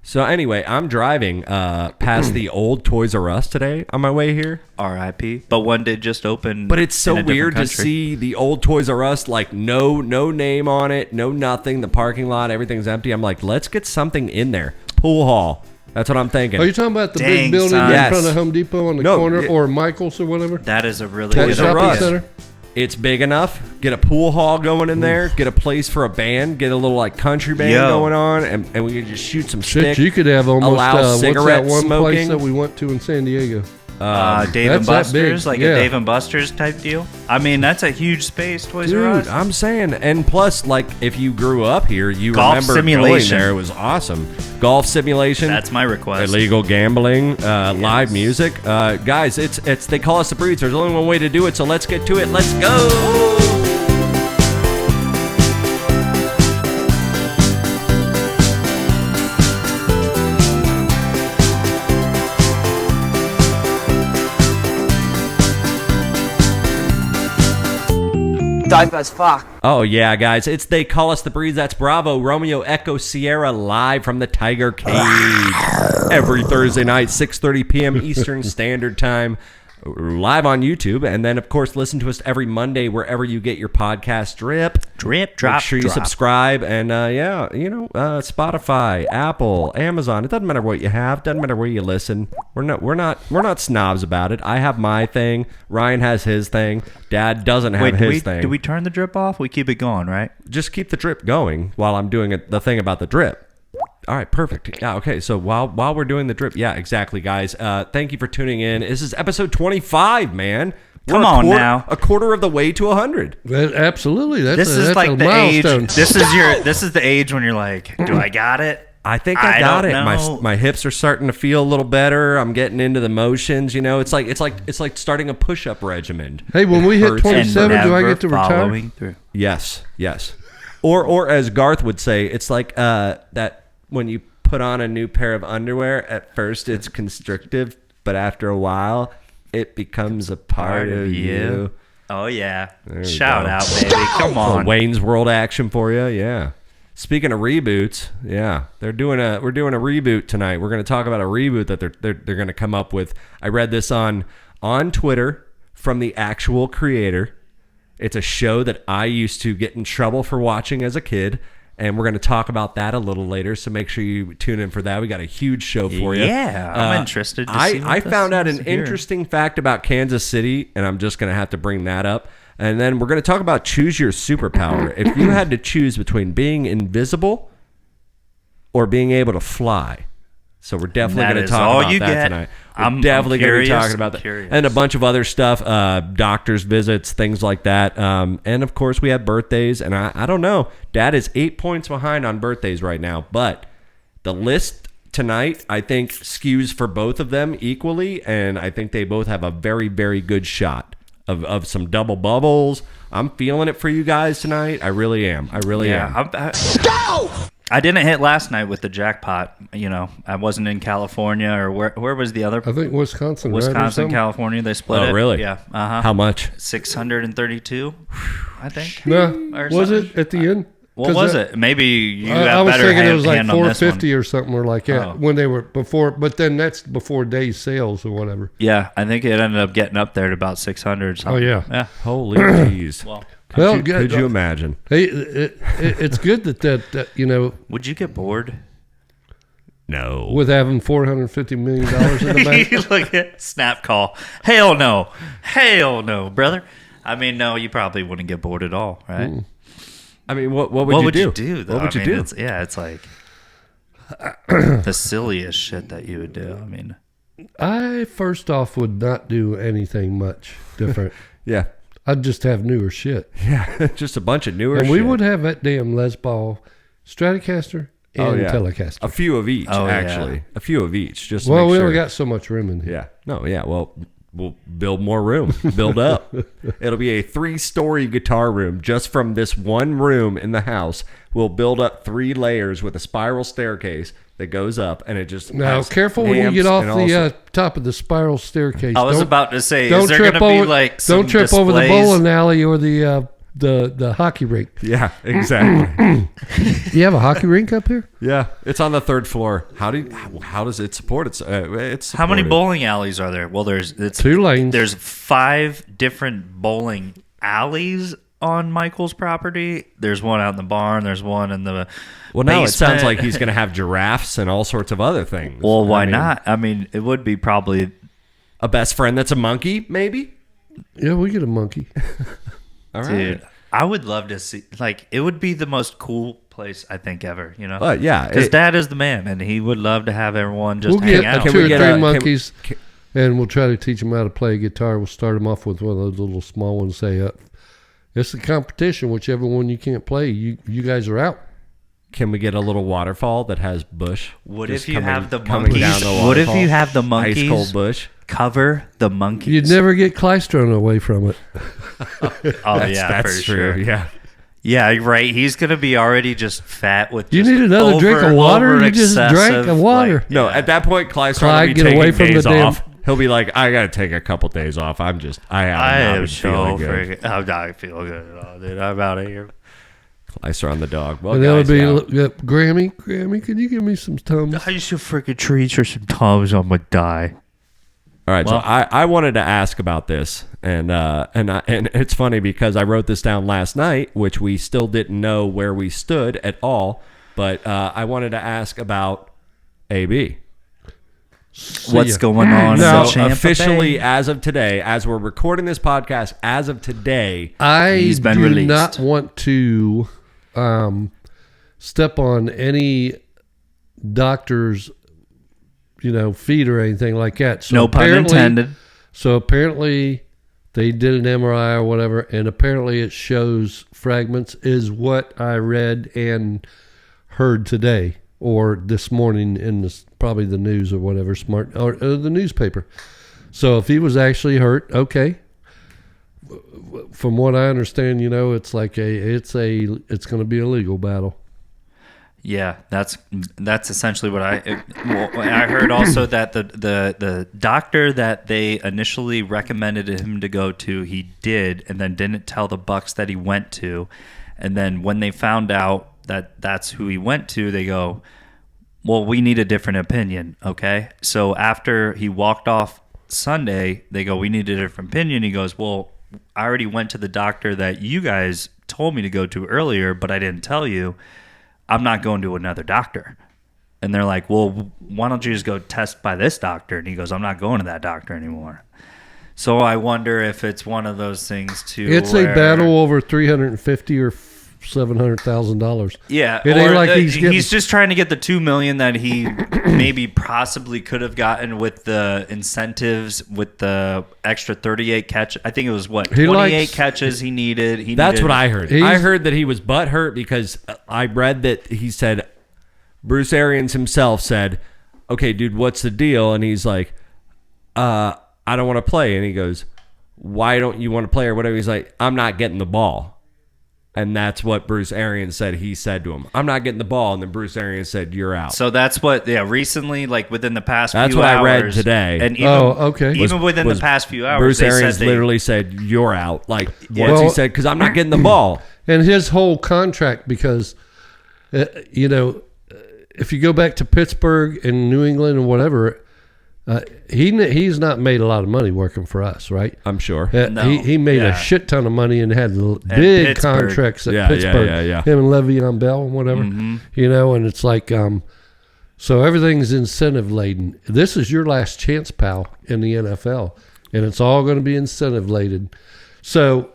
So anyway, I'm driving past the old Toys R Us today on my way here. R.I.P. But one did just open. But it's so weird to see the old Toys R Us, like no name on it, no nothing. The parking lot, everything's empty. I'm like, let's get something in there. Pool hall. That's what I'm thinking. Are you talking about the big building in front of Home Depot on the corner, or Michael's or whatever? That is a really good shopping center. It's big enough. Get a pool hall going in there. Get a place for a band. Get a little like country band going on, and we can just shoot some stick. You could have almost allow cigarette what's that one smoking. place that we went to in San Diego? Dave and Buster's, like a Dave and Buster's type deal. I mean, that's a huge space, Toys R Us. Dude, I'm saying, and plus, like, if you grew up here, you remember going there. It was awesome. Golf simulation. That's my request. Illegal gambling, live music. Guys, it's they call us the Breeds. There's only one way to do it, so let's get to it. Let's go. Dope as fuck. Oh, yeah, guys. It's They Call Us the Breeds. That's Bravo, Romeo, Echo, Sierra, live from the Tiger Cage. Every Thursday night, 6:30 p.m. Eastern Standard Time. Live on YouTube. And then, of course, listen to us every Monday wherever you get your podcast drip. Drop. Make sure you subscribe. And, Spotify, Apple, Amazon. It doesn't matter what you have. Doesn't matter where you listen. We're not snobs about it. I have my thing. Ryan has his thing. Dad doesn't have his thing. Do we turn the drip off? We keep it going, right? Just keep the drip going while I'm doing the thing about the drip. All right, perfect. Yeah, okay. So while we're doing the drip, yeah, exactly, guys. Thank you for tuning in. This is episode 25, man. Come on now, a quarter of the way to 100. Absolutely, that's a milestone. Age. This is the age when you're like, do I got it? I think I got it. My hips are starting to feel a little better. I'm getting into the motions. You know, it's like starting a push-up regimen. Hey, when we hit 27, do I get to retire? Yes. Or as Garth would say, it's like that when you put on a new pair of underwear. At first, it's constrictive, but after a while, it becomes a part of you. Oh yeah! Shout out, baby! Come on, Wayne's World action for you. Yeah. Speaking of reboots, yeah, we're doing a reboot tonight. We're going to talk about a reboot that they're going to come up with. I read this on Twitter from the actual creator. It's a show that I used to get in trouble for watching as a kid, and we're going to talk about that a little later. So make sure you tune in for that. We got a huge show for you. Yeah, I'm interested. I found out an interesting fact about Kansas City, and I'm just going to have to bring that up. And then we're going to talk about choose your superpower. If you had to choose between being invisible or being able to fly. So we're definitely going to talk about that tonight. I'm definitely going to be talking about that. And a bunch of other stuff, doctor's visits, things like that. And, of course, we have birthdays. And I don't know. Dad is 8 points behind on birthdays right now. But the list tonight, I think, skews for both of them equally. And I think they both have a very, very good shot of some double bubbles. I'm feeling it for you guys tonight. I really am. I am. Go! I didn't hit last night with the jackpot. You know, I wasn't in California or where was the other? I think Wisconsin. Wisconsin, right, California. They split it. Oh, really? Yeah. How much? 632, I think. No, was it at the end? What was it? Maybe you got I was better thinking it was like 450 or something or like that when they were before. But then that's before days sales or whatever. Yeah, I think it ended up getting up there to about 600 or something. Oh, yeah. Holy jeez. Well, could you imagine? Hey, it's good that you know. Would you get bored? No. With having $450 million in the bank? Look at snap call. Hell no, brother. I mean, no, you probably wouldn't get bored at all, right? I mean, what would you do? Though? What would you do? It's like the silliest shit that you would do. I mean, I first off would not do anything much different. Yeah. I'd just have newer shit. Yeah, just a bunch of newer shit. And we would have that damn Les Paul Stratocaster and Telecaster. A few of each, actually. Yeah. A few of each. Just well, we sure. only got so much room in here. Yeah. No, yeah. Well, we'll build more room. Build up. It'll be a 3-story guitar room just from this one room in the house. We'll build up 3 layers with a spiral staircase that goes up, and it just now careful when you get off the top of the spiral staircase. I was about to say, is there going to be like some don't trip over the bowling alley or the the hockey rink. Yeah, exactly. You have a hockey rink up here? Yeah, it's on the 3rd floor. How does it support? It's How many supported. bowling alleys are there? Well, it's 2 lanes. There's 5 different bowling alleys on Michael's property. There's one out in the barn. There's one in the Well, now it sounds basement. like he's going to have giraffes and all sorts of other things. Well, why I mean, not? I mean, it would be probably. A best friend that's a monkey, maybe? Yeah, we get a monkey. All right. Dude, I would love to see. Like, it would be the most cool place I think ever. You know? But yeah, Because Dad is the man, and he would love to have everyone just We'll hang get out. Can 2 we or get 3 a- monkeys, and we'll try to teach them how to play guitar. We'll start them off with one of those little small ones. Say, it's a competition. Whichever one you can't play, you guys are out. can we get a little waterfall that has bush? What just if you coming- have the coming monkeys? down the What if waterfall? you have the Ice monkeys cold bush. cover the monkeys? You'd never get Clystron away from it. Oh yeah, That's for true. sure. Yeah. Yeah, right. He's gonna be already just fat with. You just need another drink of water? over You just drank excessive, the water. like, No, yeah. at that point, Clyde's Clyde, trying to be get taking away from days the damn- off. He'll be like, I got to take a couple days off. I I am am not so feeling good. freaking. I'm not feeling good at all, dude. I'm out of here. Clyde's on the dog. Well, And that would guys, be, yeah. Grammy, can you give me some Tums? I used to freaking treats or some Tums. I'm gonna die. All right, Well- so I wanted to ask about this, and it's funny because I wrote this down last night, which we still didn't know where we stood at all, but I wanted to ask about AB. What's going on? Now, in Tampa Officially, Bay? as of today, as we're recording this podcast, as of today, I He's been do released. not want to step on any doctor's, feet or anything like that. So No pun apparently- intended. So apparently they did an MRI or whatever, and apparently it shows fragments, is what I read and heard today or this morning in probably the news or whatever, or the newspaper. So if he was actually hurt, okay. From what I understand, it's like it's going to be a legal battle. Yeah, that's essentially what I heard. Also, that the doctor that they initially recommended him to go to, he did, and then didn't tell the Bucks that he went to, and then when they found out that that's who he went to, they go, well, we need a different opinion. Okay, so after he walked off Sunday, they go, we need a different opinion. He goes, well, I already went to the doctor that you guys told me to go to earlier, but I didn't tell you. I'm not going to another doctor. And they're like, well, why don't you just go test by this doctor? And he goes, I'm not going to that doctor anymore. So I wonder if it's one of those things too. It's a battle over $350,000 or $700,000. Yeah, It ain't or like he's getting- just trying to get the $2 million that he maybe possibly could have gotten with the incentives, with the extra 38 catch. I think it was what, He 28 likes- catches he needed. that's what I heard. He's- I heard that he was butthurt because I read that he said, Bruce Arians himself said, okay, dude, what's the deal? And he's like, I don't want to play. And he goes, why don't you want to play or whatever? He's like, I'm not getting the ball. And that's what Bruce Arians said. He said to him, I'm not getting the ball. And then Bruce Arians said, you're out. So that's what, recently, like within the past That's few what hours. I read today. And even, okay. even within the was past few hours, Bruce they Arians said literally said, you're out. Like, once he Well- said, because I'm not getting the ball. And his whole contract, because, if you go back to Pittsburgh and New England and whatever, he's not made a lot of money working for us, right? I'm sure. No. He made Yeah. a shit ton of money and had big Pittsburgh. contracts at Yeah, Pittsburgh. yeah. Him and Le'Veon Bell and whatever, and it's like, so everything's incentive laden. This is your last chance, pal, in the NFL, and it's all going to be incentive laden. So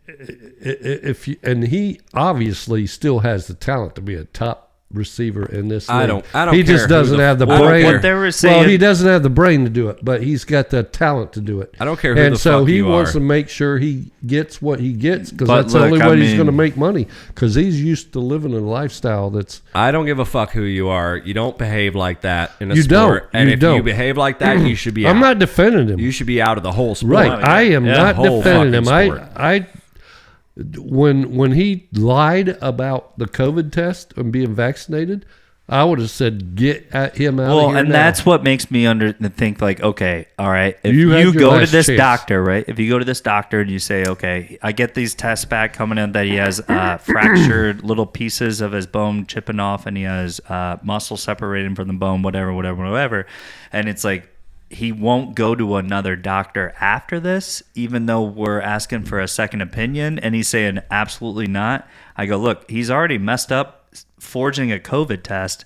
if you, and he obviously still has the talent to be a top receiver in this I league. don't He care just who doesn't the- have the I don't brain. care. What they were Well, saying, he doesn't have the brain to do it, but he's got the talent to do it. I don't care who and the so fuck he you wants are. to make sure he gets what he gets, because But that's the look, only I way he's mean- going to make money, because he's used to living a lifestyle that's I don't give a fuck who you are. You don't behave like that in a You sport. don't. And You if don't. you behave like that, you should be out. I'm not defending him. You should be out of the whole sport. Right. Oh, yeah. I am Yeah. not Whole defending him. fucking sport. When he lied about the COVID test and being vaccinated, I would have said, get him out of Well, here and now. that's what makes me think like, okay, all right, if You had you your go to last this chance. doctor, right? If you go to this doctor and you say, okay, I get these tests back coming in that he has fractured little pieces of his bone chipping off and he has muscle separating from the bone, whatever. And it's like, he won't go to another doctor after this, even though we're asking for a second opinion. And he's saying, absolutely not. I go, look, he's already messed up forging a COVID test.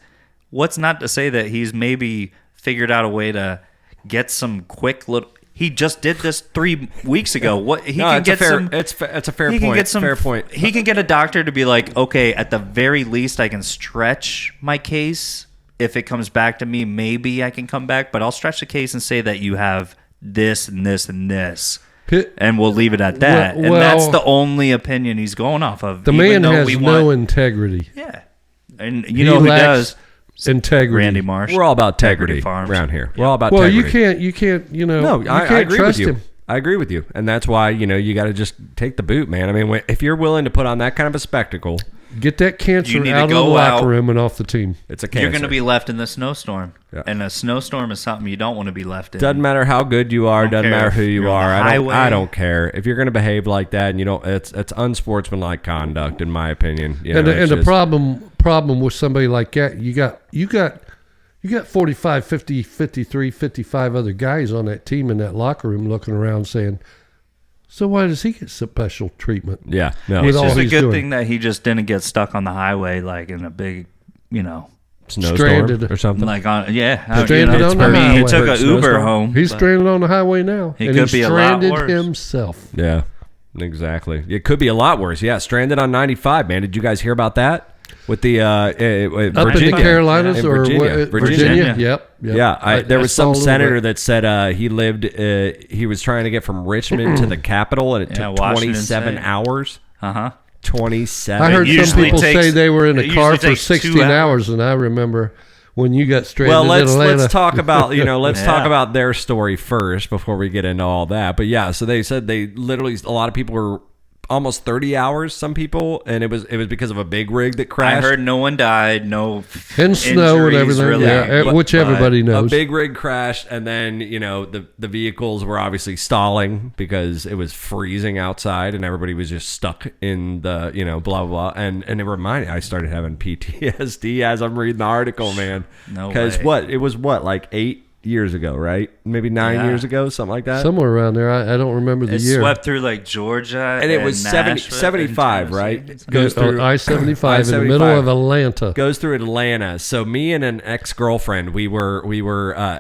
What's not to say that he's maybe figured out a way to get some quick little... He just did this 3 weeks ago. What he can get some... It's a fair he point. can get some, fair point. He can get a doctor to be like, okay, at the very least, I can stretch my case. If it comes back to me, maybe I can come back. But I'll stretch the case and say that you have this and this and this. And we'll leave it at that. Well, and that's the only opinion he's going off of. The man has no integrity. Yeah. And you know who does? Integrity. Randy Marsh. We're all about integrity Farms. around here. We're all about Well, integrity. you can't, you know, No, you I can't agree trust with you. him. I agree with you. And that's why, you got to just take the boot, man. I mean, if you're willing to put on that kind of a spectacle, Get that cancer You need to out of the go locker out. room and off the team. it's a cancer. You're going to be left in the snowstorm. Yeah. And a snowstorm is something you don't want to be left in. Doesn't matter how good you are. Don't Doesn't care matter if who you you're on are. the I don't. highway. I don't care if you're going to behave like that, and you don't. It's unsportsmanlike conduct, in my opinion. And the problem with somebody like that, you got 45, 50, 53, 55 other guys on that team in that locker room looking around saying, so why does he get special treatment? Yeah, no. With It's all just a he's good doing. thing that he just didn't get stuck on the highway like in a big, snowstorm stranded. or something. like on Stranded on the I mean, he highway. took a Uber Snowstorm. home. He's but- stranded on the highway now. He and could be a lot stranded worse. himself. Yeah, exactly. It could be a lot worse. Yeah, stranded on 95, man. Did you guys hear about that? With the Up Virginia, in the Carolinas In or Virginia. what- Virginia. Yep. Yeah, there I was saw a some little senator bit. that said he lived. He was trying to get from Richmond to the Capitol, and it Yeah, took Washington 27 State. hours. I 27. heard some usually people takes- say they were in it a car usually for takes 2 16 hours, and I remember when you got stranded Well, in Atlanta. let's talk about let's talk Yeah. about their story first before we get into all that. But yeah, so they said they literally a lot of people were almost 30 hours. Some people, and it was because of a big rig that I crashed. heard no one died, no And snow and injuries, everything, really, yeah, which everybody A knows. big rig crashed, and then the vehicles were obviously stalling because it was freezing outside, and everybody was just stuck in the blah blah blah. And it reminded I started having PTSD as I'm reading the article, man. No Because way. it was like 8 years ago, right? Maybe 9 Yeah. years ago, something like that. Somewhere around there. I don't remember the It year. swept through like Georgia, And it was 75, Nashville, right? and Tennessee. Goes through I-75 in the middle of Atlanta. Goes through Atlanta. So me and an ex-girlfriend, we were,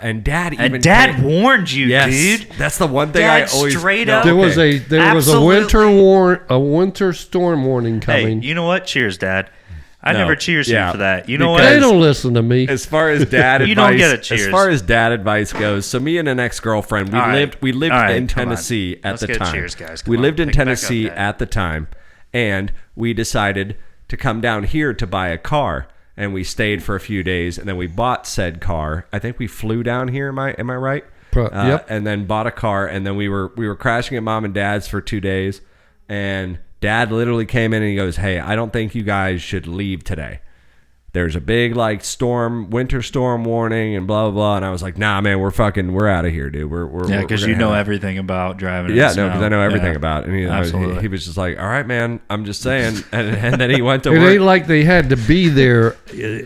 and Dad even And Dad came- warned you, Yes, dude. that's the one thing Dad I always straight no, up- There okay. was a Absolutely. winter storm warning Hey, coming. you know what? Cheers, Dad. I No. never cheers Yeah. you for that. You know Because- They what? don't listen to me. As far as dad You advice, don't get a cheers. as far as dad advice goes, so me and an ex-girlfriend, we All right. lived All right, in come on. Tennessee at Let's the get a time. cheers, guys. Come We on, lived in pick back up, Tennessee Dad. at the time, and we decided to come down here to buy a car. And we stayed for a few days, and then we bought said car. I think we flew down here. Am I right? Yep. And then bought a car, and then we were crashing at Mom and Dad's for 2 days, and Dad literally came in and he goes, "Hey, I don't think you guys should leave today. There's a big winter storm warning and blah blah blah." And I was like, "Nah, man, we're out of here, dude. We're Because we're you gonna know have-" everything about driving. Yeah, in no, snow. because I know everything Yeah. about it. And Absolutely. he was just like, "All right, man, I'm just saying." And then he went to It work. ain't like they had to be there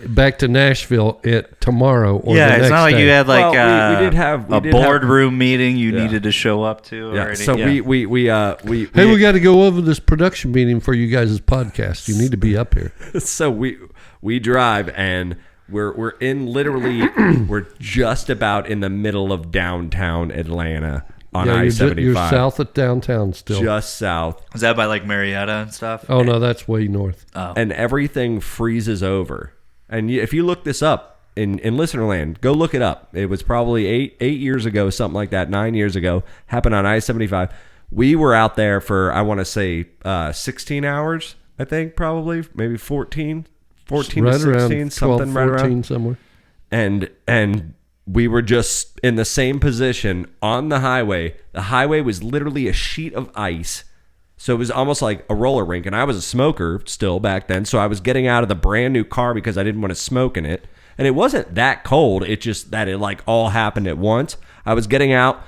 back to Nashville tomorrow or Yeah, the it's next not like day. you had like Well, we did have a boardroom meeting you needed to show up to. Yeah, Or so anything. we Hey, we got to go over this production meeting for you guys' podcast. You need to be up here. so we drive and we're in literally we're just about in the middle of downtown Atlanta on Yeah, I-75. you're south of downtown still. Just south. Is that by like Marietta and stuff? Oh, no, that's way north. And everything freezes over. And if you look this up in Listenerland, go look it up. It was probably eight years ago, something like that, 9 years ago. Happened on I-75. We were out there for, I want to say, 16 hours, I think, probably. Maybe 14 to 16, around 12, something right 14 around. somewhere. And we were just in the same position on the highway. The highway was literally a sheet of ice So it was almost like a roller rink. And I was a smoker still back then. So I was getting out of the brand new car because I didn't want to smoke in it. And it wasn't that cold. It just that it like all happened at once. I was getting out.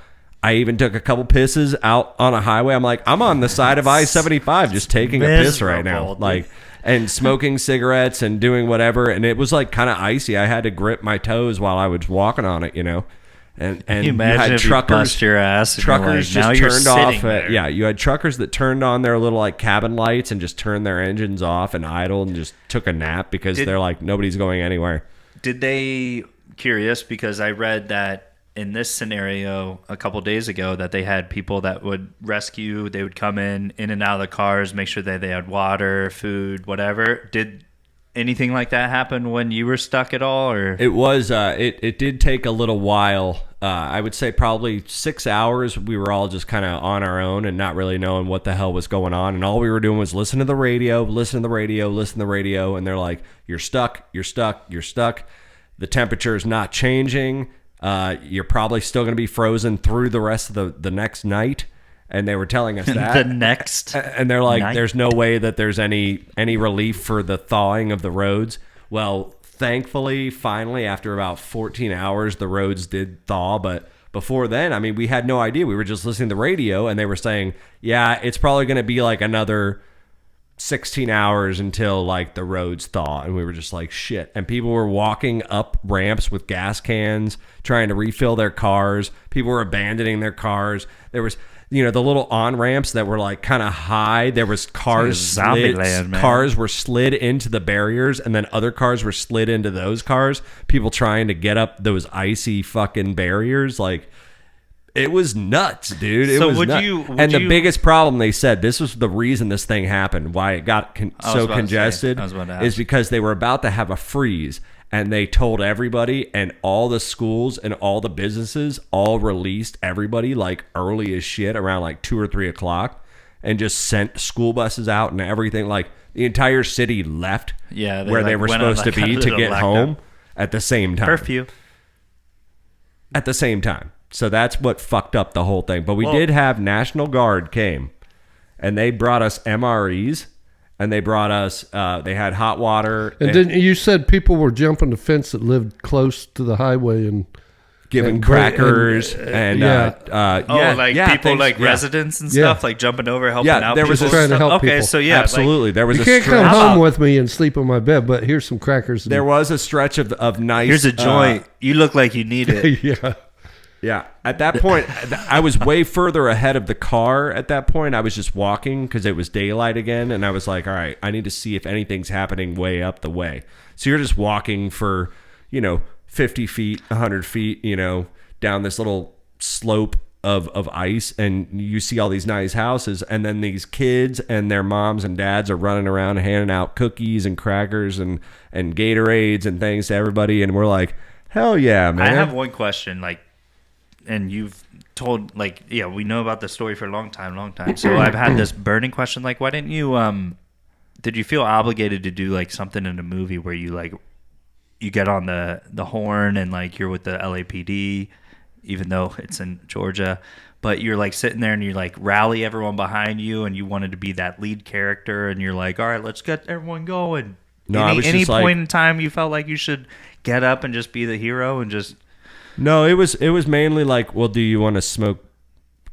I even took a couple pisses out on a highway. I'm like, I'm on the side of I-75 just taking a piss right now. Like, and smoking cigarettes and doing whatever. And it was like kind of icy. I had to grip my toes while I was walking on it, you know. And you imagine had if truckers, you bust your ass and truckers you're like, just now turned you're off. sitting there. Yeah, you had truckers that turned on their little like cabin lights and just turned their engines off and idled and just took a nap because they're like, nobody's going anywhere. Did they, curious, because I read that in this scenario a couple days ago that they had people that would rescue, they would come in and out of the cars, make sure that they had water, food, whatever. Did anything like that happen when you were stuck at all? Or it was it did take a little while. I would say probably 6 hours. We were all just kind of on our own and not really knowing what the hell was going on. And all we were doing was listen to the radio, and they're like, you're stuck. The temperature is not changing. You're probably still going to be frozen through the rest of the next night. And they were telling us that the next and they're like, night? there's no way that there's any relief for the thawing of the roads. Well, thankfully, finally, after about 14 hours, the roads did thaw. But before then, I mean, we had no idea. We were just listening to the radio, and they were saying, yeah, it's probably going to be like another 16 hours until like the roads thaw. And we were just like, shit. And people were walking up ramps with gas cans, trying to refill their cars. People were abandoning their cars. There was... the little on-ramps that were like kind of high. There was cars cars were slid into the barriers, and then other cars were slid into those cars. People trying to get up those icy fucking barriers. Like, it was nuts, dude. It was nuts. The biggest problem, they said, this was the reason this thing happened, why it got so congested, is because they were about to have a freeze. And they told everybody, and all the schools and all the businesses all released everybody like early as shit around like 2 or 3 o'clock, and just sent school buses out and everything. Like the entire city left where they were supposed to be to get home at the same time. Curfew. At the same time. So that's what fucked up the whole thing. But we did have National Guard came, and they brought us MREs. And they brought us, they had hot water. And then you said people were jumping the fence that lived close to the highway and giving crackers residents and stuff, like jumping over, helping out. There was trying to help people. Okay, so yeah, absolutely. There was you can't come home with me and sleep in my bed, but here's some crackers. There was a stretch of nice. Here's a joint. You look like you need it. Yeah. Yeah. At that point, I was way further ahead of the car. At that point, I was just walking because it was daylight again. And I was like, all right, I need to see if anything's happening way up the way. So you're just walking for, 50 feet, 100 feet, down this little slope of ice. And you see all these nice houses. And then these kids and their moms and dads are running around handing out cookies and crackers and Gatorades and things to everybody. And we're like, hell yeah, man. I have one question, and you've told, we know about the story for a long time. So I've had this burning question, why didn't you, did you feel obligated to do, something in a movie where you, you get on the horn and, you're with the LAPD, even though it's in Georgia, but you're, sitting there and you, rally everyone behind you and you wanted to be that lead character and you're like, all right, let's get everyone going. No, any point in time you felt like you should get up and just be the hero and just... No, it was mainly well, do you want to smoke?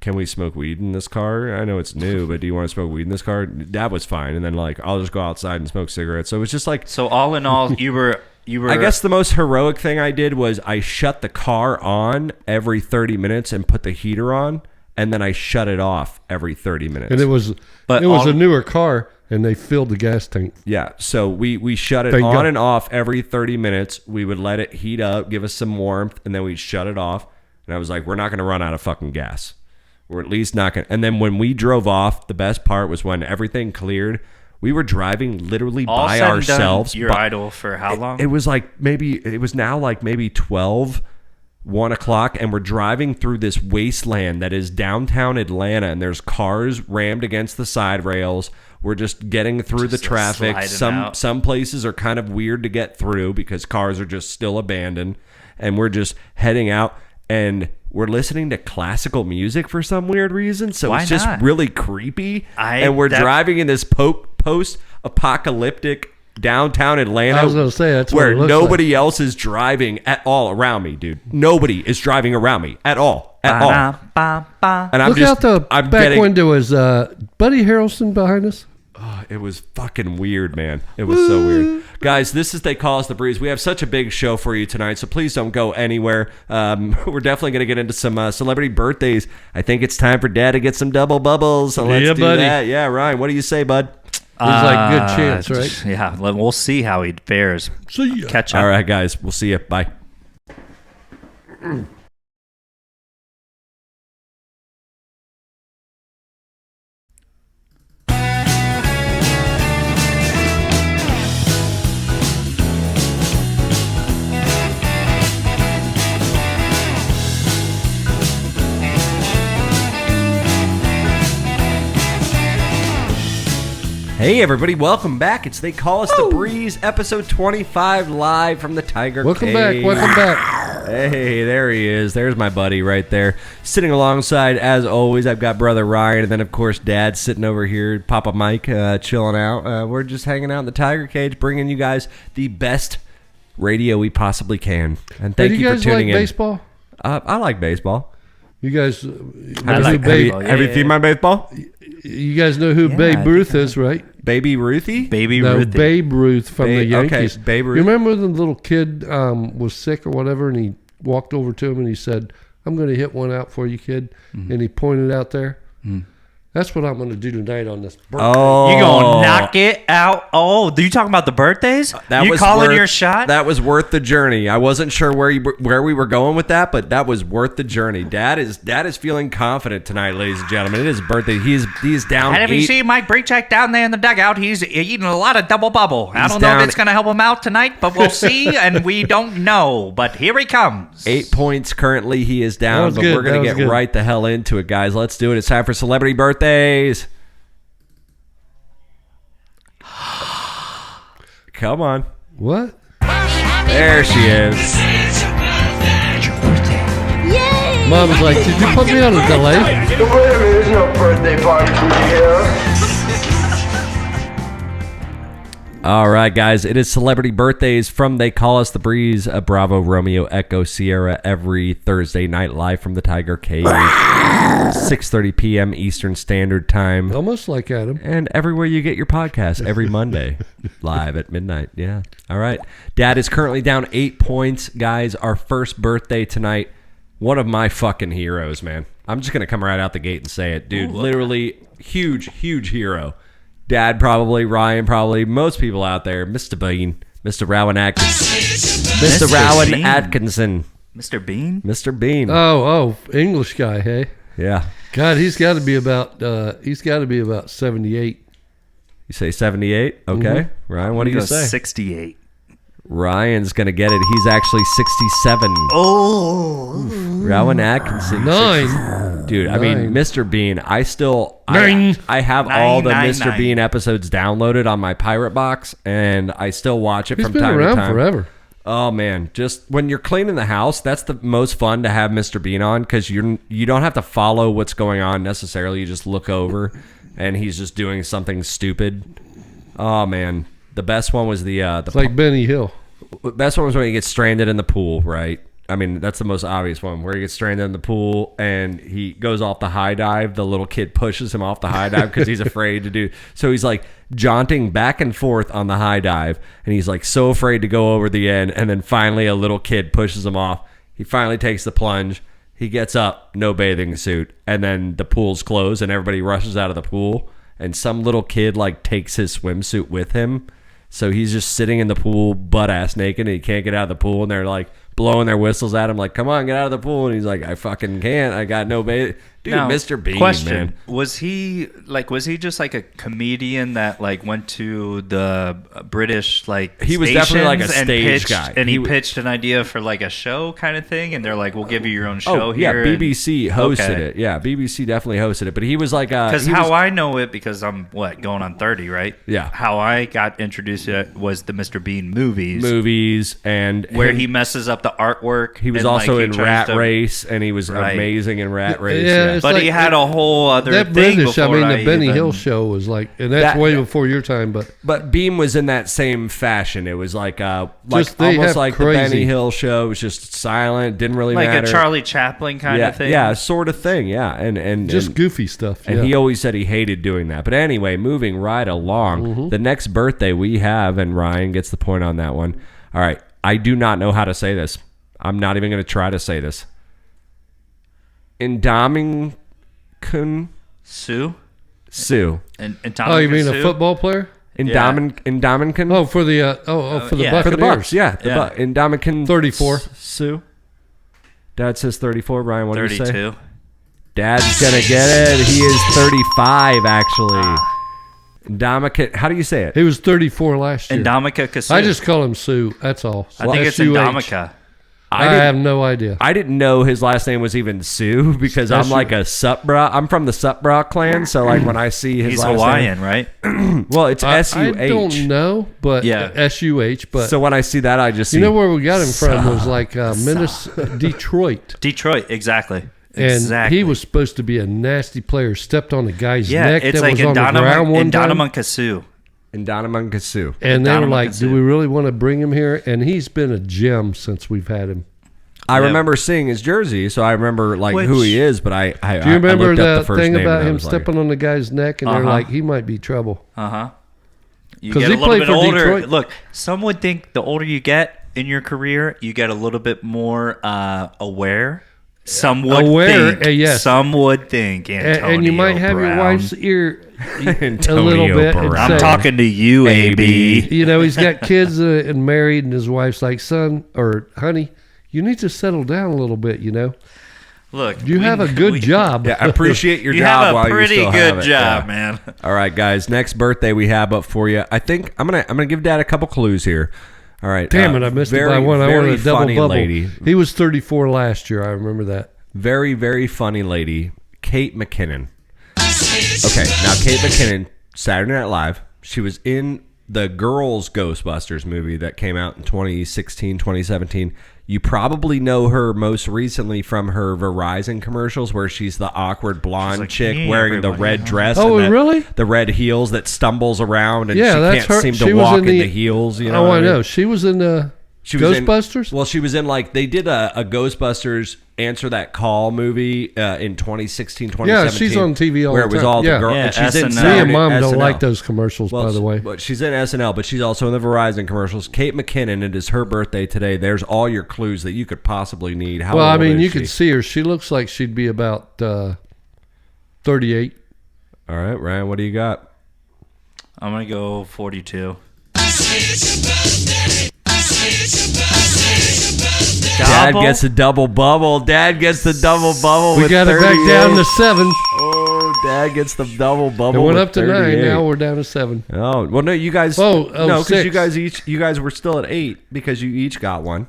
Can we smoke weed in this car? I know it's new, but do you want to smoke weed in this car? That was fine. And then I'll just go outside and smoke cigarettes. So it was just So all in all, you were. I guess the most heroic thing I did was I shut the car on every 30 minutes and put the heater on, and then I shut it off every 30 minutes. And it was a newer car. And they filled the gas tank. Yeah, so we shut it on and off every 30 minutes. We would let it heat up, give us some warmth, and then we'd shut it off. And I was like, we're not going to run out of fucking gas. We're at least not going to. And then when we drove off, the best part was when everything cleared, we were driving literally all by ourselves. You're idle for how long? It was now maybe 12, 1 o'clock, and we're driving through this wasteland that is downtown Atlanta, and there's cars rammed against the side rails. We're just getting through the traffic. Some places are kind of weird to get through because cars are just still abandoned, and we're just heading out. And we're listening to classical music for some weird reason. So Why it's just not? really creepy. And we're driving in this post-apocalyptic downtown Atlanta. I was going to say, that's what where it looks nobody else is driving at all around me, dude. Nobody is driving around me at all. At all. And I'm Look out the back window. Is Buddy Harrelson behind us? It was fucking weird, man. It was so weird. Guys, this is They Call Us The Breeze. We have such a big show for you tonight, so please don't go anywhere. We're definitely going to get into some celebrity birthdays. I think it's time for Dad to get some double bubbles, so let's do buddy. that. Yeah, Ryan, what do you say, bud? There's like good chance, right? Yeah, we'll see how he fares. See ya. Catch up. All right, guys. We'll see you. Bye. Hey everybody, welcome back. It's They Call Us The Breeze, episode 25, live from the Tiger Welcome Cage. back. Welcome back. Hey, there he is. There's my buddy right there. Sitting alongside, as always, I've got brother Ryan, and then of course Dad sitting over here, Papa Mike, chilling out. We're just hanging out in the Tiger Cage, bringing you guys the best radio we possibly can. And thank you for tuning in. Guys like baseball? I like baseball. You guys, Have you seen my baseball? you guys know who Babe Ruth is, right? Baby Ruthie? No, Babe Ruth from the Yankees. Okay, Babe Ruth. You remember when the little kid was sick or whatever, and he walked over to him and he said, "I'm going to hit one out for you, kid," and he pointed out there. That's what I'm going to do tonight on this birthday. Oh. You going to knock it out? Oh, are you talking about the birthdays? You calling your shot? That was worth the journey. I wasn't sure where we were going with that, but that was worth the journey. Dad is feeling confident tonight, ladies and gentlemen. It is his birthday. He's down. And if you see Mike Breachek down there in the dugout, he's eating a lot of double bubble. I don't know if it's going to help him out tonight, but we'll see, and we don't know. But here he comes. 8 points currently. He is down, but we're going to get right the hell into it, guys. Let's do it. It's time for celebrity birthdays. Come on. What? There she is. Yay! Mom was like, "Did you put me on a delay?" Wait a minute, there's no birthday party for you here. All right, guys. It is celebrity birthdays from They Call Us The Breeze, a Bravo, Romeo, Echo, Sierra, every Thursday night live from the Tiger Cage, 6:30 p.m. Eastern Standard Time. Almost like Adam. And everywhere you get your podcast, every Monday, live at midnight. Yeah. All right. Dad is currently down 8 points, guys. Our first birthday tonight. One of my fucking heroes, man. I'm just going to come right out the gate and say it. Dude, literally huge, huge hero. Dad probably, Ryan probably, most people out there. Mr. Bean, Mr. Rowan Atkinson. Mr. Rowan Atkinson. Mr. Bean? Mr. Bean. Oh, English guy, hey? Yeah. God, he's got to be about 78. You say 78? Okay. Mm-hmm. Ryan, what do you say? 68. Ryan's going to get it. He's actually 67. Oh. Rowan Atkinson. 9. Dude, I mean, Mr. Bean, I have all the Mr. Bean episodes downloaded on my pirate box, and I still watch it from time to time. He's been around forever. Oh, man. Just when you're cleaning the house, that's the most fun to have Mr. Bean on, because you don't have to follow what's going on necessarily. You just look over, and he's just doing something stupid. Oh, man. The best one was it's like Benny Hill. Best one was when he gets stranded in the pool, right? I mean, that's the most obvious one, where he gets stranded in the pool and he goes off the high dive. The little kid pushes him off the high dive because he's afraid to do. So he's like jaunting back and forth on the high dive, and he's like so afraid to go over the end. And then finally, a little kid pushes him off. He finally takes the plunge. He gets up, no bathing suit, and then the pool's closed, and everybody rushes out of the pool. And some little kid like takes his swimsuit with him. So he's just sitting in the pool, butt-ass naked, and he can't get out of the pool. And they're like blowing their whistles at him, like, "Come on, get out of the pool." And he's like, "I fucking can't. I got no bathing." Dude, Now, Mr. Bean, question, man. was he just like a comedian that like went to the British like He was definitely like a stations and stage pitched, guy. and he He pitched an idea for like a show kind of thing, and they're like, we'll give you your own show yeah, here. BBC hosted Okay. it. Yeah, BBC definitely hosted it. But he was like, Because how I know it, because I'm going on 30, right? Yeah. How I got introduced to it was the Mr. Bean movies and where him- he messes up the artwork. he was and, also he in tries Rat to- Race, and he was Right. amazing in Rat Race. Yeah, Yeah. it's But like he had a whole other that thing British. I before mean, the Benny even- Hill show was like, and that's That- way before your time. But But Beam was in that same fashion. It was like Just they almost have like the crazy- Benny Hill show. It was just silent, didn't really like matter. a Charlie Chaplin kind yeah, of thing. yeah, sort of thing. Yeah, and just and, goofy stuff. and yeah. he always said he hated doing that. But anyway, moving right along, the next birthday we have, and Ryan gets the point on that one. All right, I do not know how to say this. I'm not even going to try to say this. Indomington Sue Sue. and Oh, you mean Sue? a football player? Indomington. Oh, for the for the yeah. Buccaneers. For the Bucks, yeah. Yeah. Indomington 34. Sue. Dad says 34. Ryan, what do you say? 32. Dad's gonna get it. He is 35, actually. Indomitian. How do you say it? He was 34 last year. Indomica Casu. I just call him Sue. That's all. I think it's S-U-H. Indomica. I have no idea. I didn't know his last name was even Sue because I'm like a Supbra. I'm from the Supbra clan, so like when I see his He's last Hawaiian, right? name, well, it's I S-U-H. don't know, but Yeah. S-U-H. But So when I see that, I just see. you know where we got him from was like Detroit. Detroit, exactly. And exactly. he was supposed to be a nasty player. Stepped on a guy's yeah, neck it's that like was on the ground one time. Indomica Indomitian Sue. And they were Indominus like, Sue. do we really want to bring him here? And he's been a gem since we've had him. I Yeah. remember seeing his jersey, so I remember like who Which- he is. But I Do you remember looked up the the first thing name about and I him was like- stepping on the guy's neck? And they're Uh-huh. like, he might be trouble. Uh-huh. You 'Cause get he a little played bit for older. Detroit. Look, some would think the older you get in your career, you get a little bit more aware. Some would Aware, think. yes. Some would think, Antonio And you might have Brown. your wife's ear a Antonio little bit. And Brown. I'm say, talking to you, AB. You know, he's got kids and married, and his wife's like, son or honey, you need to settle down a little bit, you know. Look, You have a good job. Yeah, appreciate your You job have a while pretty you still good have it. job, Yeah. man. All right, guys. Next birthday we have up for you. I think I'm gonna give Dad a couple clues here. All right. Damn it, I missed it by one. I wanted a double funny bubble. lady. He was 34 last year. I remember that. Very, very funny lady. Kate McKinnon. Okay, now Kate McKinnon, Saturday Night Live. She was in the Girls Ghostbusters movie that came out in 2016, 2017. You probably know her most recently from her Verizon commercials where she's the awkward blonde like, chick "Hey, wearing the everybody." red dress. Oh, and really? The red heels that stumbles around and Yeah, she that's can't her. seem She to was walk in in the- the heels. You know Oh, what I mean? know. She was in the She was Ghostbusters? well, she was in like they did a Ghostbusters Answer That Call movie in 2016, 2017. Yeah, she's on TV all where the it was time. all Yeah. the girls. Yeah, and she's in SNL. Me and Saturday- Mom don't SNL. like those commercials, Well, by the way. But she's in SNL, but she's also in the Verizon commercials. Kate McKinnon, it is her birthday today. There's all your clues that you could possibly need. How Well, I old mean, is you she? could see her. She looks like she'd be about 38. All right, Ryan, what do you got? I'm going to go 42. Dad Double? gets a double bubble. Dad gets the double bubble. We with got it back 38. down to 7. Oh, Dad gets the double bubble. It went with up to 9. 38. Now we're down to 7. Oh well, no, you guys. Oh, no, because 6. you guys were still at 8 because you each got one.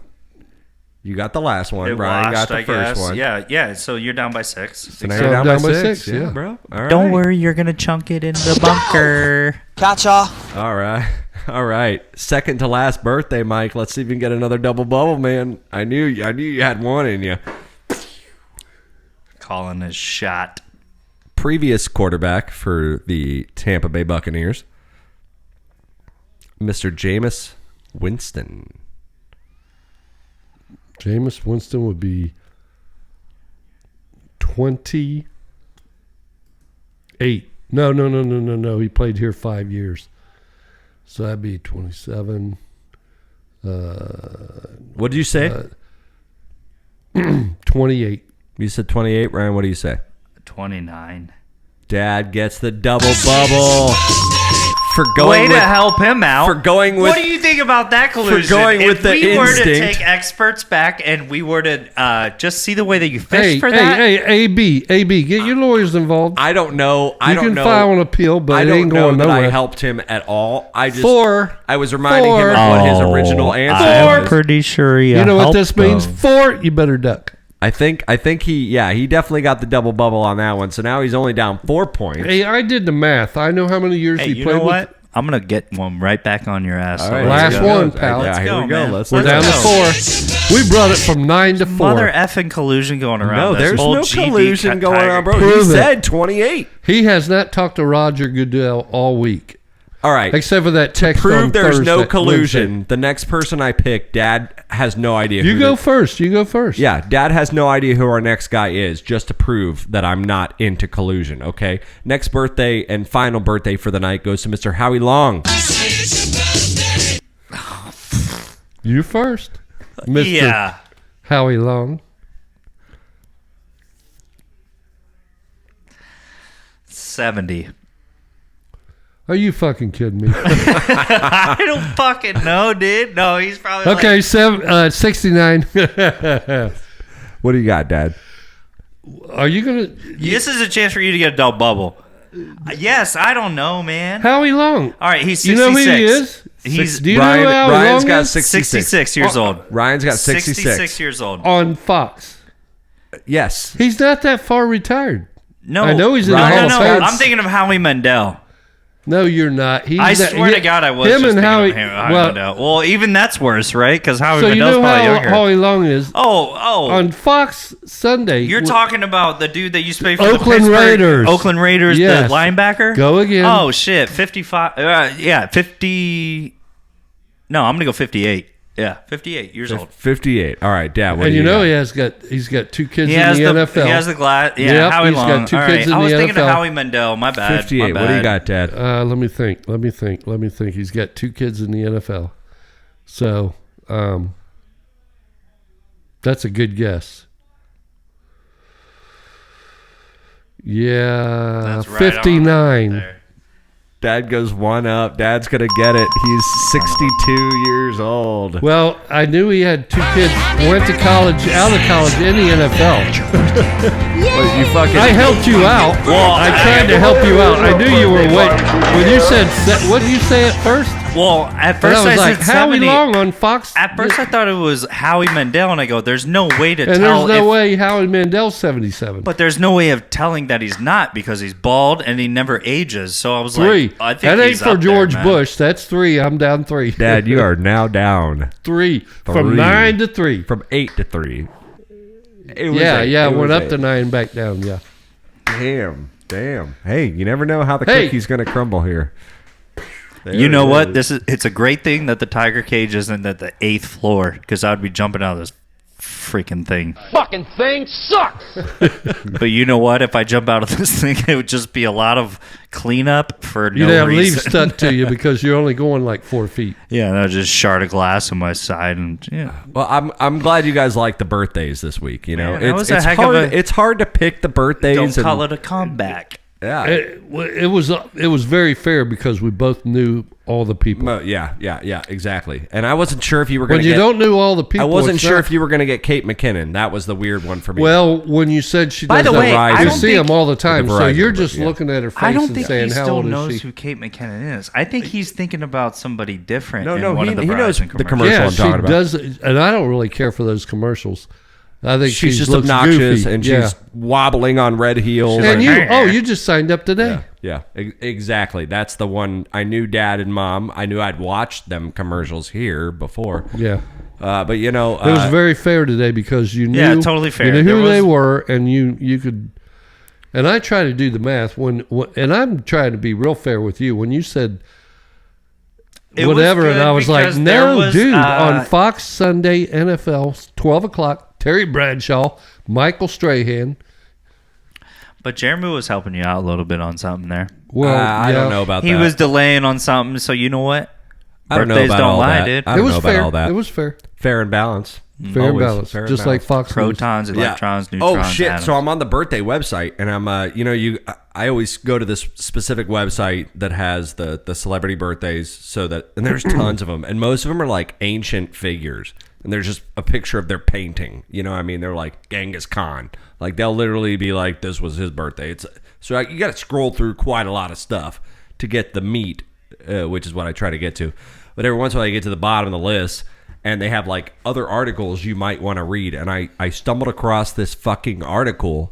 You got the last one. It Brian washed, got the I first guess. one. Yeah. So you're down by 6. So now So you're I'm down, down by by 6. 6, Yeah, yeah. bro. All Don't right. worry, you're going to chunk it in the bunker. Catcher. All right. All right. Second to last birthday, Mike. Let's see if you can get another double bubble, man. I knew you had one in you. Calling his shot. Previous quarterback for the Tampa Bay Buccaneers, Mr. Jameis Winston. Jameis Winston would be 28. No. He played here 5 years. So that'd be 27. What did you say? 28. You said 28, Ryan. What do you say? 29. Dad gets the double bubble. Way to help him out. For going with. What do you think about that collusion? For going with the we were to instinct. take experts back and we were to just see the way that you fish Hey, for that. AB, get your lawyers involved. I don't know. You can file an appeal, but I it don't ain't know going that nowhere. I helped him at all. I just I was reminding Four. him of what his original answer I'm was. pretty sure You know what this means? 4, you better duck. I think he definitely got the double bubble on that one. So now he's only down 4 points. Hey, I did the math. I know how many years Hey, he you played know what? with. I'm going to get one right back on your ass. All So right, Last here we go. one, pal. Yeah, here go, we go. man. Let's We're go. down to 4. We brought it from 9 to 4. Mother effing collusion going around. No, this there's whole no GD collusion going Tiger. on, bro. He Prove it. said 28. He has not talked to Roger Goodell all week, All right. except for that text Prove on there's no Thursday, collusion. Wednesday. The next person I pick, Dad has no idea. You who go first. You go first. Yeah, Dad has no idea who our next guy is, just to prove that I'm not into collusion, okay? Next birthday and final birthday for the night goes to Mr. Howie Long. You first, Mr. Yeah. Howie Long. 70. Are you fucking kidding me? I don't fucking know, dude. No, he's probably Okay, 69. What do you got, Dad? Are you gonna This is a chance for you to get a double bubble. Yes, I don't know, man. Howie Long? All right, he's 66. You know who he is? He's Do you know who Howie Ryan's Long got is? 66 years old. Ryan's got 66. 66 years old. On Fox. Yes. He's not that far retired. No, I know he's in the Ryan- Hall No, of Fame. I'm thinking of Howie Mandel. No, you're not. He's I that- swear to God, I was him just and thinking Howie. of Howie Well, Mandel. Well, even that's worse, right? Because Howie so you Mandel's know probably how younger. Howie Long is Oh, on Fox Sunday. you're talking about the dude that used to play for Oakland the Pittsburgh Raiders. Oakland Raiders, Yes. the linebacker. Go again. Oh shit, 55. Yeah, 50. No, I'm gonna go 58. Yeah, 58 years old. 58. All right, Dad. What and do you know got? he's got 2 kids He in has the the NFL. He has the glass. Yeah, Yep, Howie he's Long. got 2 All kids right. in I was the thinking NFL. of Howie Mandel. My bad. 58. My What do you bad. got, Dad? Let me think. He's got 2 kids in the NFL. So, that's a good guess. Yeah, That's right 59. on there. Dad goes 1 up. Dad's going to get it. He's 62 years old. Well, I knew he had 2 kids. Went to college, out of college, in the NFL. Well, you fucking... I helped you out. Well, I tried to help you out. I knew you were waiting. When you said, what did you say at first? Well, at And first I was I like, said Howie 70. Long on Fox. At first I thought it was Howie Mandel, and I go, "There's no way to and tell." there's no if, way Howie Mandel's 77. But there's no way of telling that he's not because he's bald and he never ages. So I was 3. like, I think that ain't he's for up there, George man. Bush. That's 3. I'm down 3. Dad, you are now down 3. From 3. 9 to 3. from 8 to 3. It was Yeah, 8. yeah. It Went was up 8. to 9, back down. Yeah. Damn. Hey, you never know how the Hey. cookie's going to crumble here. There You know it what? is. It's a great thing that the tiger cage isn't at the 8th floor because I'd be jumping out of this freaking thing. Fucking thing sucks. But you know what? If I jump out of this thing, it would just be a lot of cleanup for You'd no have leaves reason. stuck to you because you're only going like 4 feet. Yeah, no, just shard of glass on my side, and yeah. Well, I'm glad you guys like the birthdays this week. You know, Man, that was a it's heck of hard. a- It's hard to pick the birthdays. Don't and, call it a comeback. Yeah. It was very fair because we both knew all the people. Yeah, exactly. And I wasn't sure if you were going When to you get. don't know all the people, I wasn't it's sure not- if you were going to get Kate McKinnon. That was the weird one for me. Well, when you said she By does the way, that, I you don't see think- them all the time. The So Verizon you're number, just yeah. looking at her face I don't and think saying, he "How still old is knows she?" who Kate McKinnon is. I think he's thinking about somebody different. No, in one he of the knows Verizon the commercial Yeah, I'm she talking about. does, and I don't really care for those commercials. I think She's she just looks obnoxious goofy. and Yeah. she's wobbling on red heels. And Like, you just signed up today. Yeah, exactly. That's the one. I knew Dad and Mom. I knew I'd watched them commercials here before. Yeah. But you know, It was very fair today because you knew, Yeah, totally fair. You knew who There they was- were, and you could. And I try to do the math and I'm trying to be real fair with you. When you said It was whatever, and good I was like, because there no, was, dude, on Fox Sunday NFL, 12 o'clock, Terry Bradshaw, Michael Strahan. But Jeremy was helping you out a little bit on something there. Well, I don't know about He that. was delaying on something, so you know what? I don't know Birthdays about don't all lie, that. dude. I It don't was know about fair. all that. It was fair. Fair and balanced. Fair and Always balanced. fair and Just like balanced. Fox News. Protons, electrons, Oh neutrons. shit! Atoms. So I'm on the birthday website, and I'm I always go to this specific website that has the celebrity birthdays, and there's tons of them, and most of them are like ancient figures, and there's just a picture of their painting. You know what I mean? They're like Genghis Khan. Like they'll literally be like, this was his birthday. You got to scroll through quite a lot of stuff to get the meat, which is what I try to get to. But every once in a while, you get to the bottom of the list. And they have like other articles you might want to read. And I stumbled across this fucking article.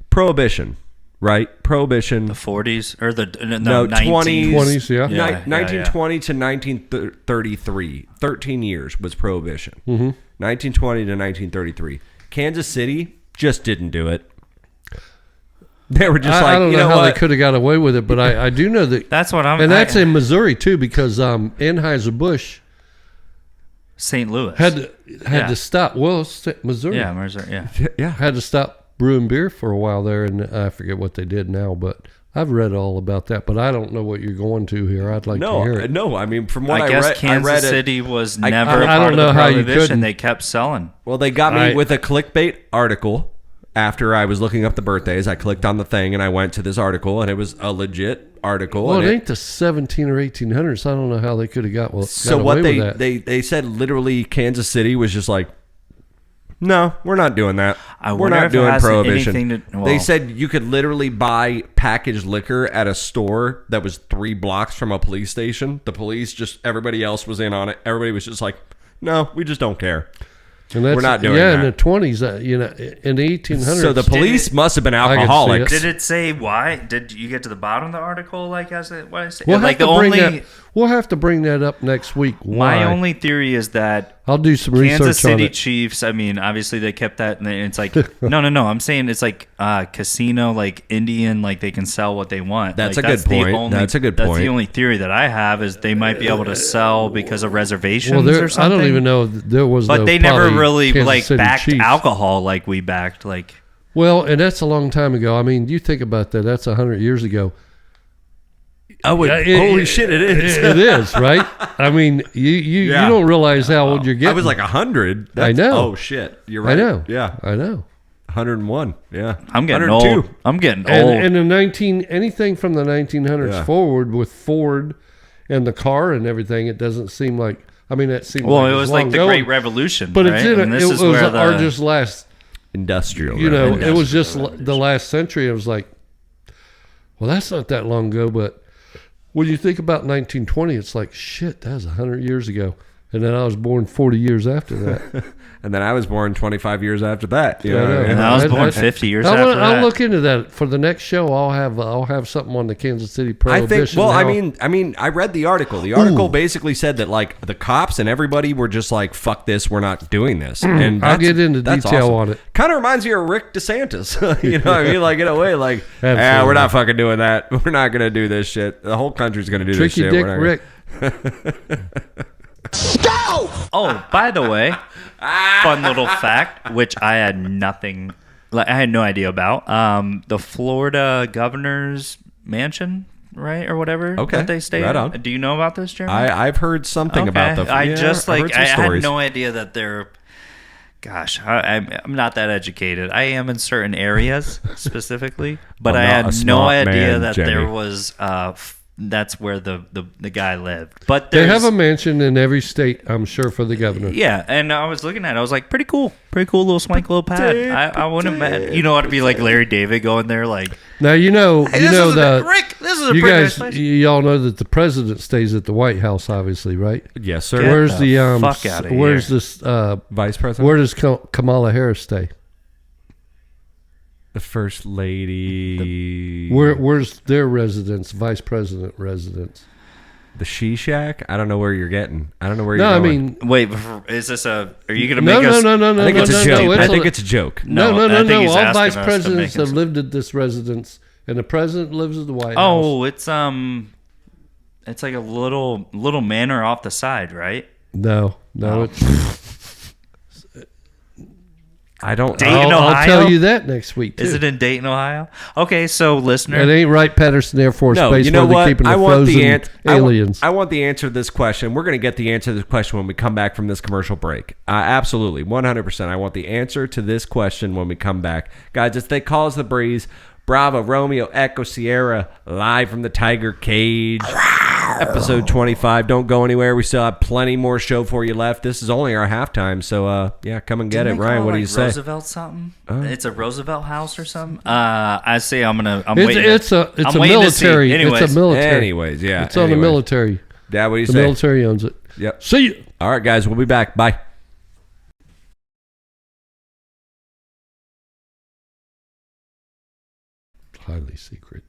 Prohibition, right? Prohibition. The 40s or the 20s. 20s, yeah. 1920 to 1933. 13 years was Prohibition. 1920 to 1933. Kansas City just didn't do it. They were just I don't know how what? they could have got away with it, but I do know that. That's what I'm. And that's in Missouri too, because Anheuser-Busch St. Louis. had to stop. Well, Missouri. Yeah, Missouri. Yeah. Yeah. Had to stop brewing beer for a while there, and I forget what they did now, but I've read all about that. But I don't know what you're going to here. I'd like to hear it. No, I mean, from what I I guess read, Kansas City was never I a part don't of know the how you Prohibition. couldn't. They kept selling. Well, they got me with a clickbait article. After I was looking up the birthdays, I clicked on the thing and I went to this article, and it was a legit article. Well, and it ain't the 17 or 1800s. I don't know how they could have got so away what with that. they said literally Kansas City was just like, no, we're not doing that. I We're wonder not if it doing has Prohibition. anything to- well- They said you could literally buy packaged liquor at a store that was 3 blocks from a police station. The police everybody else was in on it. Everybody was just like, no, we just don't care. And that's, we're not doing yeah, that. in the 20s, in the 1800s. So the police must have been I could see alcoholics. it. Did it say why? Did you get to the bottom of the article? Like as it what I say? We'll like have the to bring only. we'll have to bring that up next week. Why? My only theory is that I'll do some research Kansas on City it. Chiefs. I mean, obviously they kept that, and it's like no. I'm saying it's like casino, like Indian, like they can sell what they want. That's like, a good point. That's a good That's point. the only theory that I have is they might be able to sell because of reservations Well, or something. I don't even know if there was. But no they never probably really Kansas like City backed Chiefs. alcohol like we backed. Like Well, and that's a long time ago. I mean, you think about that. That's 100 years ago. Holy shit, it is. It is, right? I mean, you don't realize how old you're getting. I was like 100. I know. Oh shit, you're right. I know. Yeah, I know. 101. Yeah, I'm getting 102. old. I'm getting old. And anything from the 1900s forward with Ford and the car and everything, it doesn't seem like. I mean, that seems. Well, like it was long like the ago, Great Revolution, but right? it's in And it was where our just last. Industrial. You know, revolution. it was just the last century. It was like, well, that's not that long ago, but when you think about 1920, it's like shit. That was 100 years ago, and then I was born 40 years after that. And then I was born 25 years after that. You Yeah, I know? know. And I was That- born that- 50 years I'll, after that. I'll look into that for the next show. I'll have something on the Kansas City I Prohibition. think. Well, how- I mean, I read the article. The article basically said that like the cops and everybody were just like, "Fuck this, we're not doing this." And I'll get into that's detail awesome. on it. Kind of reminds me of Rick DeSantis. You know what I mean? Like in a way, like, Absolutely. we're not fucking doing that. We're not gonna do this shit. The whole country's gonna do Tricky this shit. Dick We're not Rick. Oh, by the way, fun little fact, which I had nothing, like I had no idea about. The Florida governor's mansion, right, or whatever. Okay, that they stay right in. on. Do you know about this, Jeremy? I've heard something about the. I yeah, just I've like heard I some had stories. no idea that they're. Gosh, I'm not that educated. I am in certain areas specifically, but I'm I not had a no smart idea man, that Jenny. there was. That's where the guy lived. But They there's, have a mansion in every state, I'm sure, for the governor. yeah, and I was looking at it. I was like, pretty cool little swank little pad. I wouldn't imagine. You know what? To be like Larry David going there, like, Now hey, this is Rick. This is a You pretty guys, nice place. y'all know that the president stays at the White House, obviously, right? Yes, sir. Get Where's the the fuck outta Where's here. this? Vice president? Where does Kamala Harris stay? The first lady. Where's their residence? Vice president residence? The She Shack? I don't know where you're getting. I don't know where No, you're I going. mean, Wait, is this a? Are you gonna no, make us? no. I think it's a joke. I think a- it's a joke. No, I think he's All asking vice us to presidents make have us- lived at this residence, and the president lives at the White House. Oh, it's like a little manor off the side, right? No, Oh. it's I don't. Dayton, I'll Ohio? tell you that next week, too. Is it in Dayton, Ohio? Okay, so listener. It ain't right Patterson Air Force No, Base you know where what? they're keeping the I want frozen the aliens. I want the answer to this question. We're going to get the answer to this question when we come back from this commercial break. Absolutely, 100%. I want the answer to this question when we come back, guys. It's They Call Us the Breeze. Bravo, Romeo, Echo, Sierra, live from the Tiger Cage. Episode 25. Don't go anywhere. We still have plenty more show for you left. This is only our halftime, so yeah, come and get Didn't it. they Ryan, call what do like you say? Roosevelt something? It's a Roosevelt house or something? I say I'm waiting. It's a I'm waiting to see. military. Anyways. It's a military. Anyways, yeah. It's on the military. Yeah, what do you The say? military owns it. Yep. See you. All right, guys, we'll be back. Bye. Highly secret.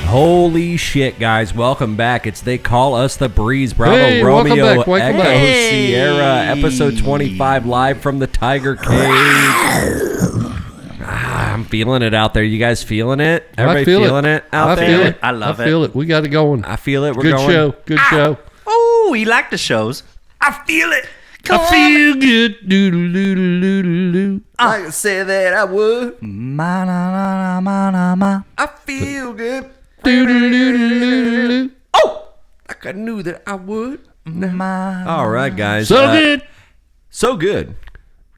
Holy shit, guys. Welcome back. It's They Call Us the Breeze. Bravo, Hey, welcome Romeo, back, welcome Echo, back. Hey. Sierra. Episode 25, live from the Tiger Cage. I'm feeling it out there. You guys feeling it? Everybody I feel feeling it out I there? feel it. I love I feel it. We got it going. I feel it. We're Good going. show. Good show. Oh, we like the shows. I feel it. Come I feel good. Doodle doodle doodle doo. I said that I would. Ma-na-na-na-ma-na-ma. I feel good. Doodle doodle doodle doo. Oh, like I knew that I would. All right, guys. So good. So good.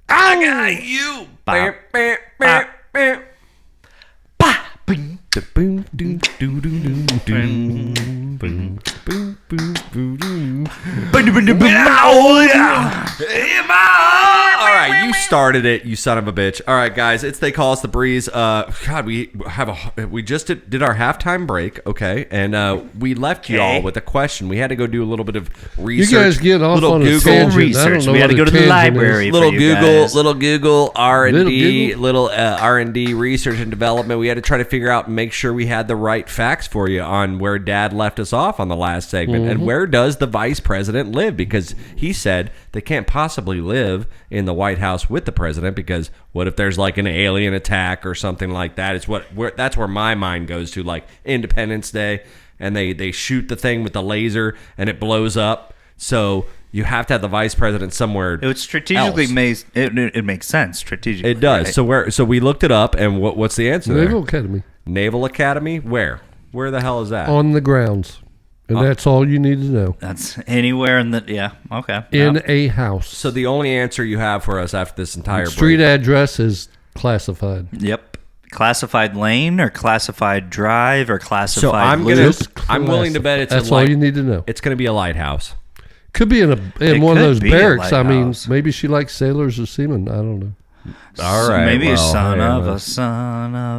I got you. Bop. Bam. Bah, bing. Boom, doom, doo, doo, doo, doo. Boom, boom, boom, boom, boom. Oh, yeah. All right, you started it, you son of a bitch. All right, guys, it's They Call Us the Breeze. God, we just did our halftime break, okay, and we left y'all with a question. We had to go do a little bit of You research. guys get off little on a Google tangent. I research. don't know We had what to go a to the tangent library. is. little for you Google, guys. little Google R&D, Little R&D research and development. We had to try to figure out and make sure we had the right facts for you on where Dad left us off on the last segment and where does the vice president live, because he said they can't possibly live in the White House with the president, because what if there's like an alien attack or something like that? It's that's where my mind goes to, like Independence Day, and they shoot the thing with the laser and it blows up. So you have to have the vice president somewhere. It would strategically else. it makes sense strategically. It does. right? So we looked it up, and what's the answer there? Naval Academy. Naval Academy? Where? Where the hell is that? On the grounds. And that's all you need to know. That's anywhere in the okay. In Yep. a house. So the only answer you have for us after this entire Street break. address is classified. Yep. Classified lane or classified drive or classified So I'm loop? gonna. Just I'm willing to bet it's That's a all light, you need to know. It's going to be a lighthouse. Could be in It one of could those be a barracks. I mean, lighthouse. maybe she likes sailors or seamen. I don't know. All right. Maybe well, son hey, of well,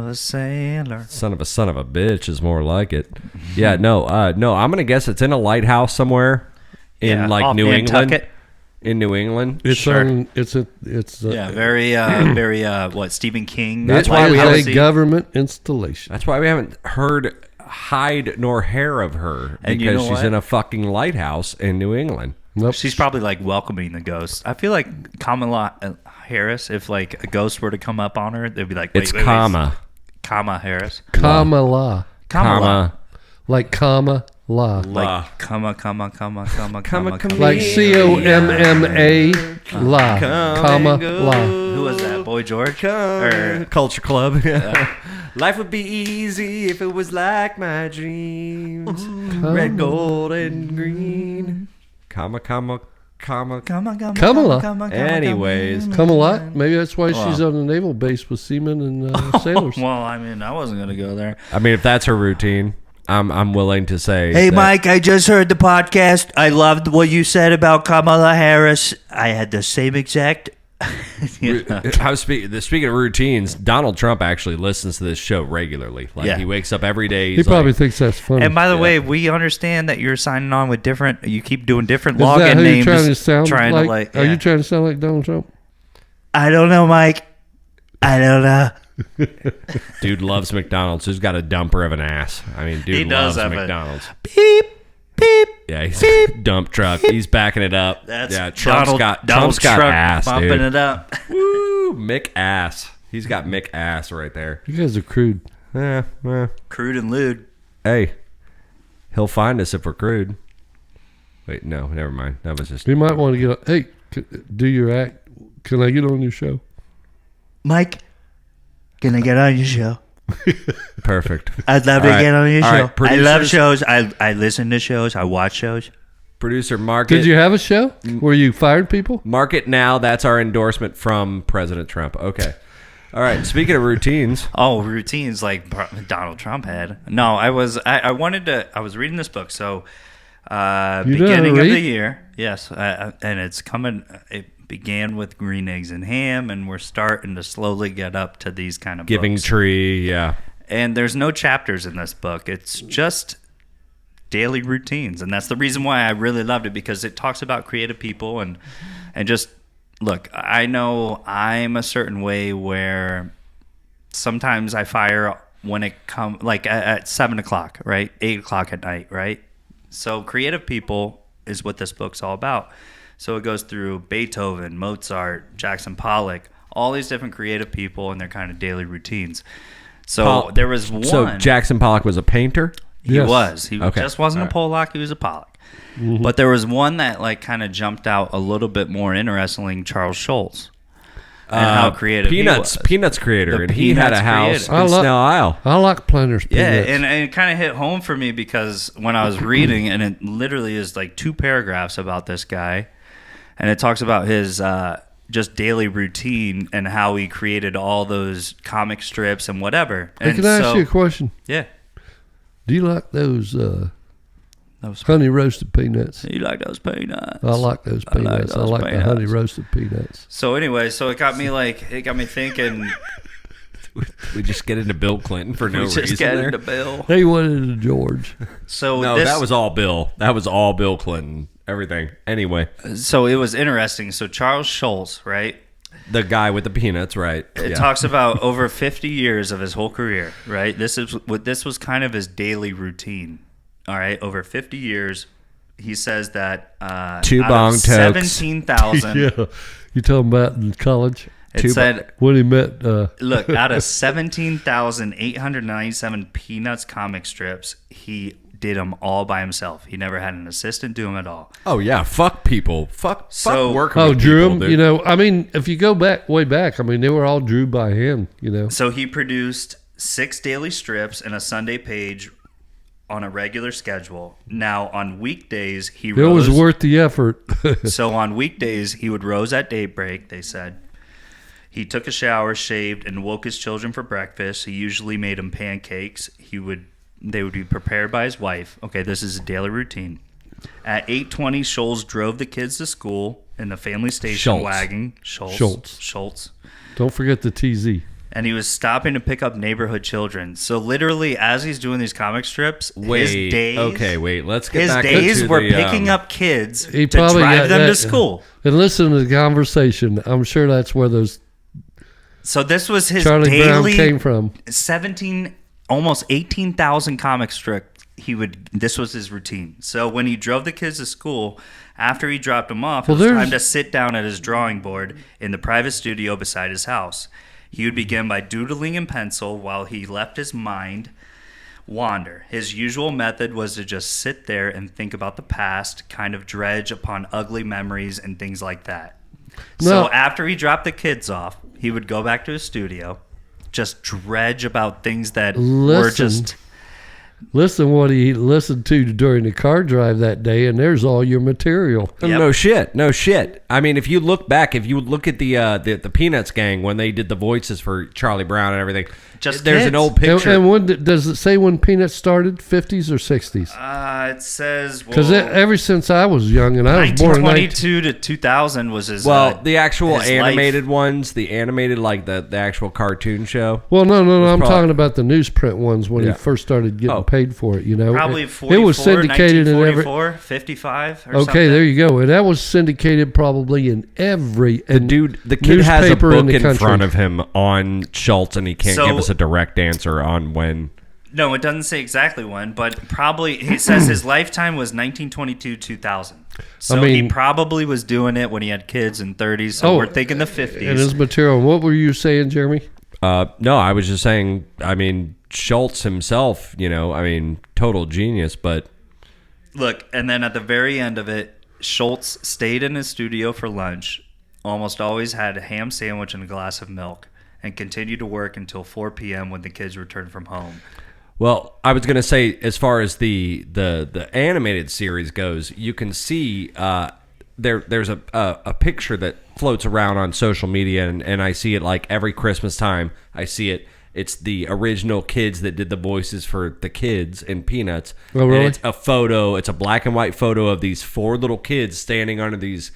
a sailor. son of a bitch is more like it. Yeah. No. No. I'm going to guess it's in a lighthouse somewhere in Yeah, like off New England. Nantucket. In New England. It's Sure. on. It's Yeah, very what Stephen King. That's why we it's haven't a government installation. That's why we haven't heard hide nor hair of her, And you because know she's what? in a fucking lighthouse in New England. Nope. She's probably like welcoming the ghost. I feel like Kamala Harris, if like a ghost were to come up on her, they'd be like, It's wait, Kama. Kama Harris. Kamala. Kama. Like comma la. Like Kama. Kama. Like COMMA la. Comma la. Who was that? Boy George? Or- Culture Club. Life would be easy if it was like my dreams. Red, gold, and green. Comma. Kamala. Anyways. Kamala. Maybe that's why she's on a naval base with seamen and sailors. Well, I mean, I wasn't gonna go there. I mean, if that's her routine, I'm willing to say. Hey, that- Mike, I just heard the podcast. I loved what you said about Kamala Harris. I had the same exact. I was speaking of routines, Donald Trump actually listens to this show regularly. Like Yeah. he wakes up every day. He He's probably like, thinks that's funny. And by the way, we understand that you're signing on with different. You keep doing different Is that login who names. you're trying to sound like? Are yeah. you trying to sound like Donald Trump? I don't know, Mike. I don't know. dude loves McDonald's. Who's got a dumper of an ass? I mean, dude He does loves have McDonald's. Beep, beep. Yeah, he's dump truck. He's backing it up. That's Trump's got ass, bumping dude. it up. Woo, Mick ass. He's got Mick ass right there. You guys are crude. Crude and lewd. Hey, he'll find us if we're crude. Wait, no, never mind. That was just. You might want to get. Hey, do your act. Can I get on your show? Mike, can I get on your show? Perfect. I'd love to get on your show. Right, I love shows. I listen to shows. I watch shows. Producer, mark it. Did you have a show where you fired people? Mark it now. That's our endorsement from President Trump. Okay. All right. Speaking of routines. Oh, routines like Donald Trump had. No, I was reading this book. So beginning of the year. Yes. And it's coming. It began with green eggs and ham, and we're starting to slowly get up to these kind of Giving books. Tree. Yeah. And there's no chapters in this book. It's just daily routines. And that's the reason why I really loved it, because it talks about creative people and just, look, I know I'm a certain way where sometimes I fire when it comes, like at 7 o'clock, right? 8 o'clock at night, right? So creative people is what this book's all about. So it goes through Beethoven, Mozart, Jackson Pollock, all these different creative people and their kind of daily routines. So there was one. So Jackson Pollock was a painter? He was. He Okay. just wasn't a Pollock. He was a Pollock. Mm-hmm. But there was one that like kind of jumped out a little bit more interestingly, Charles Schulz. And how creative he was. Peanuts creator. The And he had a house in Snell Isle. I like Planters Yeah, Peanuts. and it kind of hit home for me because when I was reading, and it literally is like 2 paragraphs about this guy, and it talks about his just daily routine and how he created all those comic strips and whatever. Hey, can I ask you a question? Yeah. Do you like those honey roasted peanuts? You like those peanuts? I like those peanuts. I like the honey roasted peanuts. So anyway, it got me thinking. We just get into Bill Clinton for no reason. Just get there. into Bill. They wanted to George. So No, that was all Bill. That was all Bill Clinton. Everything. Anyway, So it was interesting. So Charles Schulz, right? the guy with the peanuts, right? It talks about over 50 years of his whole career, right? This was kind of his daily routine. All right, over 50 years, he says that 2 bong tokes. 17,000. Yeah. You talking about in college? It said, When he met... look, out of 17,897 Peanuts comic strips, he did them all by himself. He never had an assistant do them at all. Oh yeah, fuck people. Fuck working. Oh, with drew people, them. dude. I mean, if you go way back, I mean, they were all drew by hand. So he produced 6 daily strips and a Sunday page on a regular schedule. Now on weekdays he It was worth the effort. So on weekdays he would rose at daybreak, they said. He took a shower, shaved, and woke his children for breakfast. He usually made them pancakes. They would be prepared by his wife. Okay, this is a daily routine. At 8:20, Schulz drove the kids to school in the family station wagon. Schulz. Don't forget the TZ. And he was stopping to pick up neighborhood children. So literally, as he's doing these comic strips, Let's get back days to were the, picking up kids He to probably drive got them that- to school. And listen to the conversation. I'm sure that's where those So this was his Charlie Brown daily came from. 17, almost 18,000 comic strip. This was his routine. So when he drove the kids to school, after he dropped them off, it was time to sit down at his drawing board in the private studio beside his house. He would begin by doodling in pencil while he left his mind wander. His usual method was to just sit there and think about the past, kind of dredge upon ugly memories and things like that. So after he dropped the kids off, he would go back to his studio, just dredge about things that were just... Listen what he listened to during the car drive that day, and there's all your material. Yep. No shit. I mean, if you look at the Peanuts gang when they did the voices for Charlie Brown and everything, Just there's kids. an old picture. And when does it say when Peanuts started? 50s or 60s? It says... Because ever since I was young, and I was born in 1922 to 2000 was his... the actual his animated life. ones, the animated, like the actual cartoon show. Well, no. I'm probably- talking about the newsprint ones when he first started getting paid for it. Probably it 44, was syndicated in every. 55 or Okay, something. there you go. And that was syndicated probably in every The kid has a newspaper book in the in country. front of him on Schultz, and he can't So- give us a direct answer on when. No, it doesn't say exactly when, but probably he says his lifetime was 1922-2000. So he probably was doing it when he had kids in 30s. So we're thinking the 50s. And his material. What were you saying, Jeremy? No, I was just saying. I mean, Schultz himself. Total genius. But look, and then at the very end of it, Schultz stayed in his studio for lunch. Almost always had a ham sandwich and a glass of milk, and continued to work until 4 p.m. when the kids returned from home. Well, I was going to say, as far as the animated series goes, you can see there's a picture that floats around on social media, and I see it like every Christmas time. I see it. It's the original kids that did the voices for the kids in Peanuts. Oh, really? And it's a photo. It's a black and white photo of these 4 little kids standing under these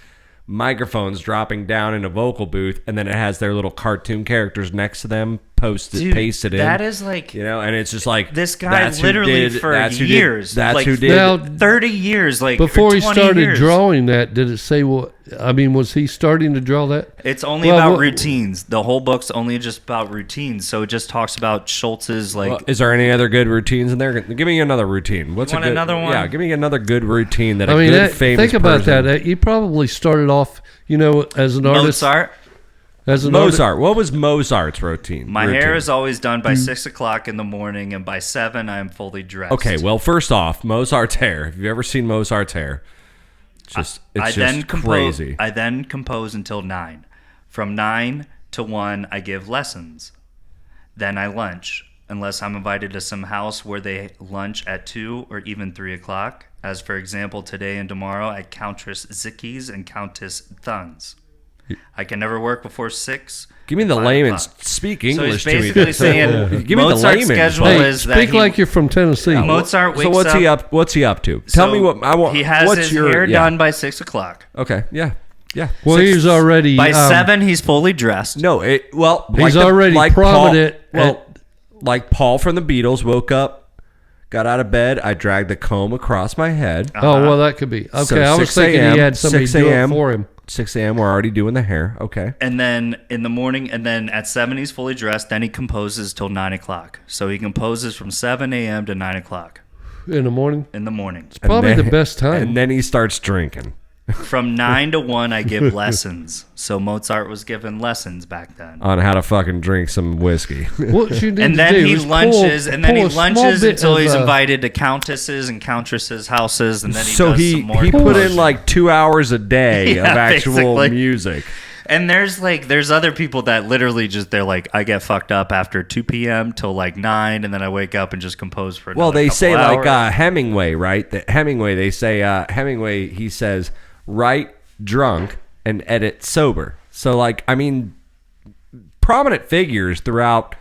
microphones dropping down in a vocal booth, and then it has their little cartoon characters next to them pasted in. That is like, and it's just like this guy literally for years. That's like who did. Now, 30 years. Like before he started years. drawing that, did it say what? I mean, was he starting to draw that? It's only about routines. The whole book's only just about routines. So it just talks about Schultz's like. Well, is there any other good routines in there? Give me another routine. What's another one? Yeah, give me another good routine that famous think about person. that. He probably started off, as an artist. Mozart. Mozart. What was Mozart's routine? My hair is always done by 6 o'clock in the morning, and by 7 I am fully dressed. Okay, well, first off, Mozart's hair. Have you ever seen Mozart's hair? It's just crazy. I then compose until 9. From 9 to 1, I give lessons. Then I lunch, unless I'm invited to some house where they lunch at 2 or even 3 o'clock. As for example, today and tomorrow at Countess Zicky's and Countess Thun's. I can never work before 6. Give me the layman's. Speak English so he's basically saying Give me Mozart's the schedule Hey, is speak that like you're from Tennessee. Mozart wakes so what's up. he up? What's he up to? Tell me what I want. He has what's his your, hair yeah. done by 6 o'clock. Okay, yeah. Well, he's already By 7, he's fully dressed. No, he's already prominent. Like Paul from the Beatles woke up, got out of bed. I dragged the comb across my head. Oh, well, that could be. Okay, So I was 6 thinking a.m., he had somebody 6 do it a.m. for him. 6 a.m. We're already doing the hair. Okay. And then in the morning, and then at 7, he's fully dressed. Then he composes till 9 o'clock. So he composes from 7 a.m. to 9 o'clock. In the morning? In the morning. Probably the best time. And then he starts drinking. From 9 to 1, I give lessons. So Mozart was given lessons back then. On how to fucking drink some whiskey. What you need And to then do he is lunches, pull and then he a small lunches bit until of, he's invited to countesses and countresses' houses, and then he So does he some more. put in composition. like 2 hours a day of Yeah, actual basically. music. And there's other people that literally just, they're like, I get fucked up after 2 p.m. till like 9, and then I wake up and just compose for Well, another they couple say hours. like Hemingway, right? They say Hemingway, he says, write drunk and edit sober. So like, I mean, prominent figures throughout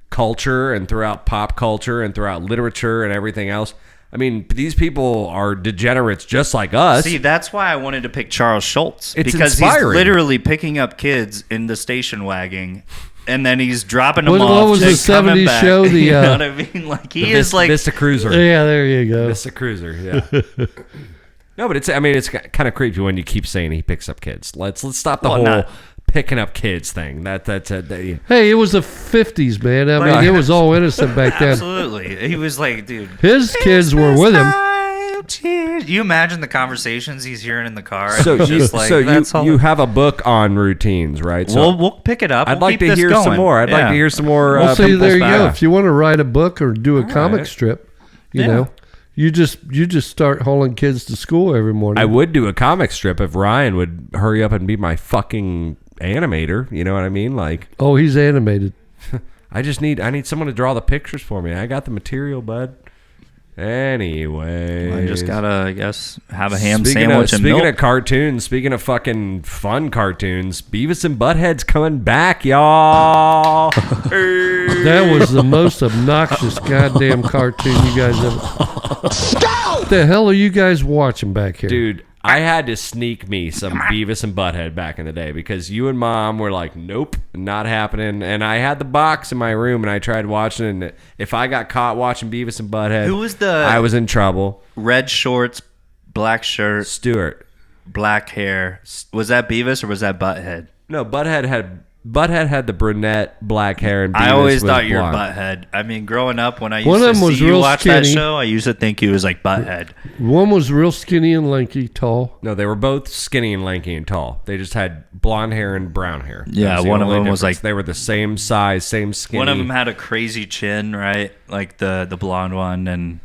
culture and throughout pop culture and throughout literature and everything else. I mean, these people are degenerates just like us. See, that's why I wanted to pick Charles Schultz. It's because inspiring. he's literally picking up kids in the station wagon, and then he's dropping them What off. was the just coming 70s back. show? You know what I mean? Like, he is like... Vista Cruiser. Yeah, there you go. Vista Cruiser, yeah. No, but it's kind of creepy when you keep saying he picks up kids. Let's stop the whole picking up kids thing. Hey, it was the 50s, man. I mean, it was all innocent back then. Absolutely. He was like, dude. His kids were with him. You imagine the conversations he's hearing in the car. So, That's all. you have a book on routines, right? So We'll pick it up. I'd like to hear some more. I'd like to hear some more. Well, see, people's there you go. back. If you want to write a book or do a comic right. strip, you know, you just start hauling kids to school every morning. I would do a comic strip if Ryan would hurry up and be my fucking animator. You know what I mean? Like, oh, he's animated. I need someone to draw the pictures for me. I got the material, bud. Anyway, I just gotta, I guess, have a ham speaking sandwich and Speaking milk. of cartoons, speaking of fucking fun cartoons, Beavis and Butthead's coming back, y'all. That was the most obnoxious goddamn cartoon you guys ever. What the hell are you guys watching back here? Dude, I had to sneak me some Beavis and Butthead back in the day because you and Mom were like, nope, not happening. And I had the box in my room and I tried watching it. And if I got caught watching Beavis and Butthead, Who was the I was in trouble. red shorts, black shirt, Stuart. black hair? Was that Beavis or was that Butthead? No, Butthead had Butthead had the brunette black hair, and Beavis I always was thought you were blonde. Butthead. I mean, growing up when I One used of to them was see you real watch that skinny. show, I used to think he was like Butthead. One was real skinny and lanky, tall. No, they were both skinny and lanky and tall. They just had blonde hair and brown hair. Yeah, That was the one of only them was difference. like- they were the same size, same skinny. One of them had a crazy chin, right? Like the blonde one, and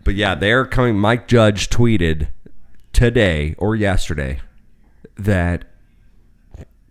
But yeah, they're coming. Mike Judge tweeted today or yesterday that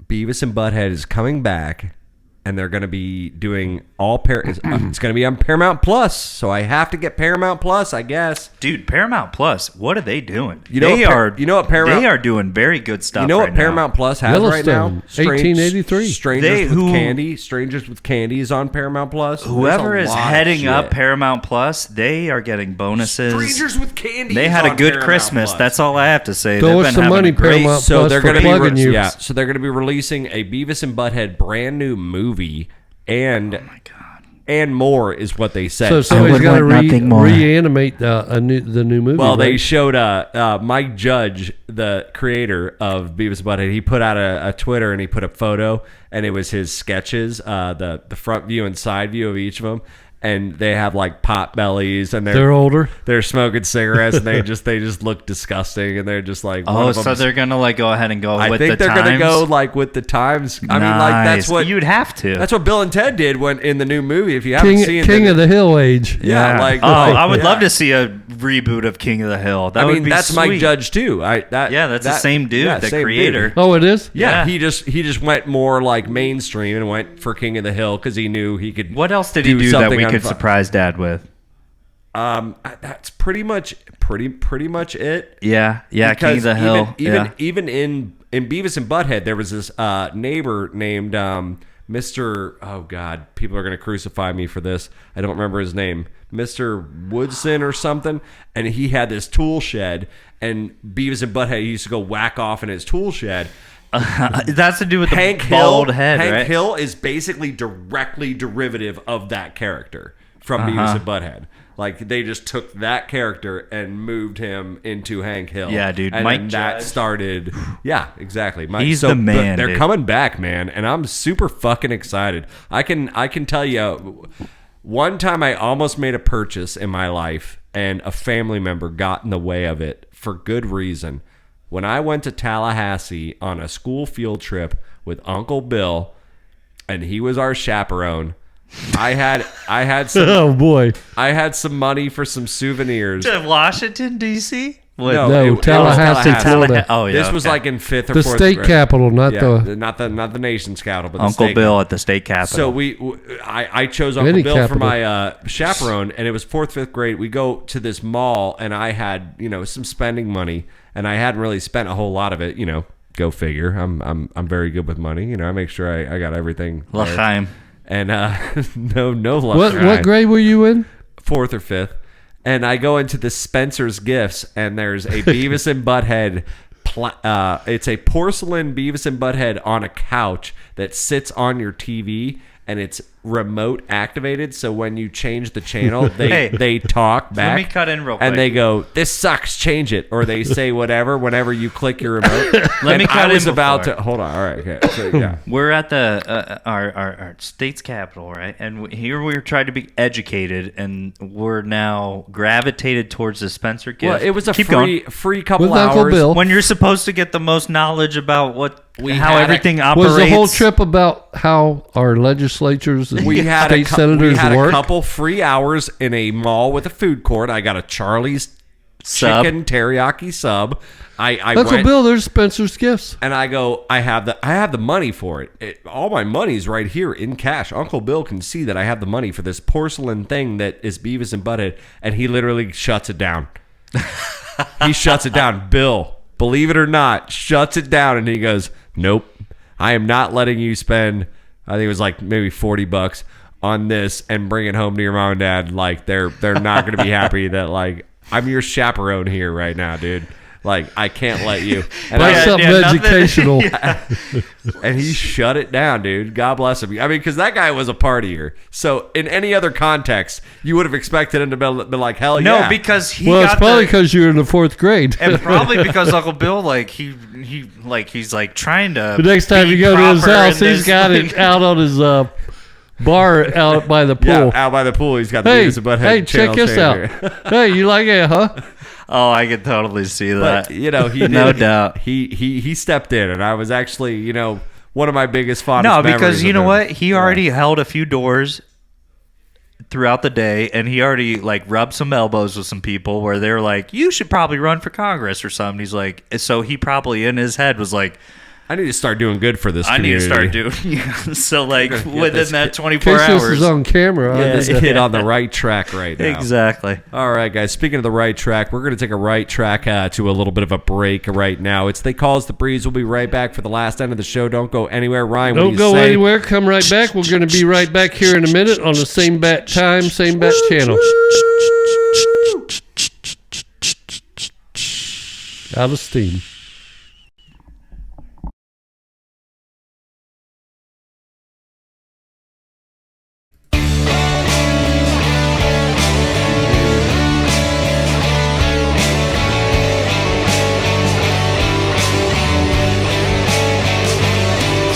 Beavis and Butthead is coming back, and they're going to be doing it's going to be on Paramount Plus. So I have to get Paramount Plus, I guess. dude, Paramount Plus, what are they doing? You know what Paramount- They are doing very good stuff. You know right what Paramount Plus has right now? Yellowstone, 1883. Strangers with Candy is on Paramount Plus. now. Whoever There's is a lot of heading up shit. Paramount Plus, they are getting bonuses. Strangers with Candy. They is had a on good Paramount Christmas. Plus. That's all I have to say. Throw They've us been some having money, a great. Paramount. So Plus they're for going to be plugging you. So they're going to be releasing a Beavis and Butthead brand new movie, and Oh my god! and more is what they said. So somebody's would got to want nothing more. reanimate the new movie. Well, they right? showed Mike Judge, the creator of Beavis and Butthead. He put out a Twitter and he put a photo, and it was his sketches, the front view and side view of each of them. And they have like pot bellies, and They're older. They're smoking cigarettes, and they just look disgusting, and they're just like, one Oh, of so them's- they're gonna like go ahead and go I with think the they're times. gonna go like with the times. I mean, like that's Nice. what you'd have to. That's what Bill and Ted did when in the new movie. If you haven't seen King of the Hill age. yeah, like I would yeah. love to see a reboot of King of the Hill. That I would mean, be that's sweet. Mike Judge too. That's the same dude, the same creator. dude. Oh, it is. Yeah, Yeah. he just went more like mainstream and went for King of the Hill because he knew he could. What else did he do that something we on could fu- surprise Dad with? That's pretty much it. Yeah, King of Because the Hill. even in Beavis and Butthead, there was this neighbor named Mr. Oh God, people are gonna crucify me for this. I don't remember his name, Mr. Woodson or something. And he had this tool shed, and Beavis and Butthead used to go whack off in his tool shed. That's to do with the Hank bald Hill, head, Hank right? Hill is basically directly derivative of that character from Beavis and Butthead. Like they just took that character and moved him into Hank Hill. Yeah, dude, And Mike then that Judge. started. Yeah, exactly. He's the man, They're dude. coming back, man, and I'm super fucking excited. I can tell you, one time I almost made a purchase in my life, and a family member got in the way of it for good reason. When I went to Tallahassee on a school field trip with Uncle Bill, and he was our chaperone, I had some Oh boy. I had some money for some souvenirs. To Washington D.C. No, No, it was Tallahassee, Florida. Oh yeah, This was okay. like in fifth or The fourth state grade. capital, not Yeah, the. not the nation's capital, but the Uncle state Bill at the state capitol. So I chose Uncle Any Bill for capital. my chaperone, and it was fourth, fifth grade. We go to this mall, and I had some spending money, and I hadn't really spent a whole lot of it. Go figure. I'm very good with money. I make sure I got everything. there. L'chaim. And no luck. What grade were you in? Fourth or fifth. And I go into the Spencer's Gifts, and there's a Beavis and Butthead. It's a porcelain Beavis and Butthead on a couch that sits on your TV, and it's remote activated. So when you change the channel, they talk back. Let me cut in real quick. And they go, "This sucks, change it," or they say whatever whenever you click your remote. Let me And cut I was in about before. to hold on. All right, okay. So, yeah. We're at the our state's capital, right? And here we're trying to be educated, and we're now gravitated towards the Spencer gift. Well, it was a Keep going. free couple With Uncle hours. Bill. When you're supposed to get the most knowledge about how had everything operates. Was the whole trip about how our legislatures and We had state senators a work? couple free hours in a mall with a food court. I got a Charlie's Sub. chicken teriyaki sub. I Uncle went Bill, there's Spencer's Gifts. and I go, I have the money for it. All my money's right here in cash. Uncle Bill can see that I have the money for this porcelain thing that is Beavis and Butthead, and he literally shuts it down. He shuts it down. Bill, believe it or not, shuts it down, and he goes, "Nope, I am not letting you spend." I think it was like maybe $40 on this and bring it home to your mom and dad. Like they're not going to be happy that like I'm your chaperone here right now, dude. Like, I can't let you. And, Like something educational. and he shut it down, dude. God bless him. I mean, because that guy was a partier. So in any other context, you would have expected him to be like, hell yeah. No, because he Well, got it's probably because you're in the 4th grade. and probably because Uncle Bill, like he's like trying to. The next time be you go to his proper house, in he's this, got like- it out on his bar out by the pool. Yeah, out by the pool. He's got the Hey, Beavis and Butthead hey, check channel this out. changer. Hey, you like it, huh? Oh, I could totally see that. But, you know, he No did- doubt. He stepped in, and I was actually, you know, one of my biggest fondest No, memories because you of know him. what? He already held a few doors throughout the day, and he already like rubbed some elbows with some people where they're like, "You should probably run for Congress or something." He's like, so he probably in his head was like, I need to start doing good for this I need to community. start doing. So like Get within this that kid- 24 In case this hours. is on camera. Get this kid on the right track right now. Exactly. All right, guys. Speaking of the right track, we're going to take a right track to a little bit of a break right now. It's They Call Us the Breeze. We'll be right back for the last end of the show. Don't go anywhere. Ryan, what do Don't you go say? anywhere. Come right back. We're going to be right back here in a minute on the same bat time, same bat channel. Out of steam.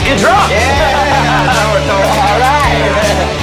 Get drunk! All right!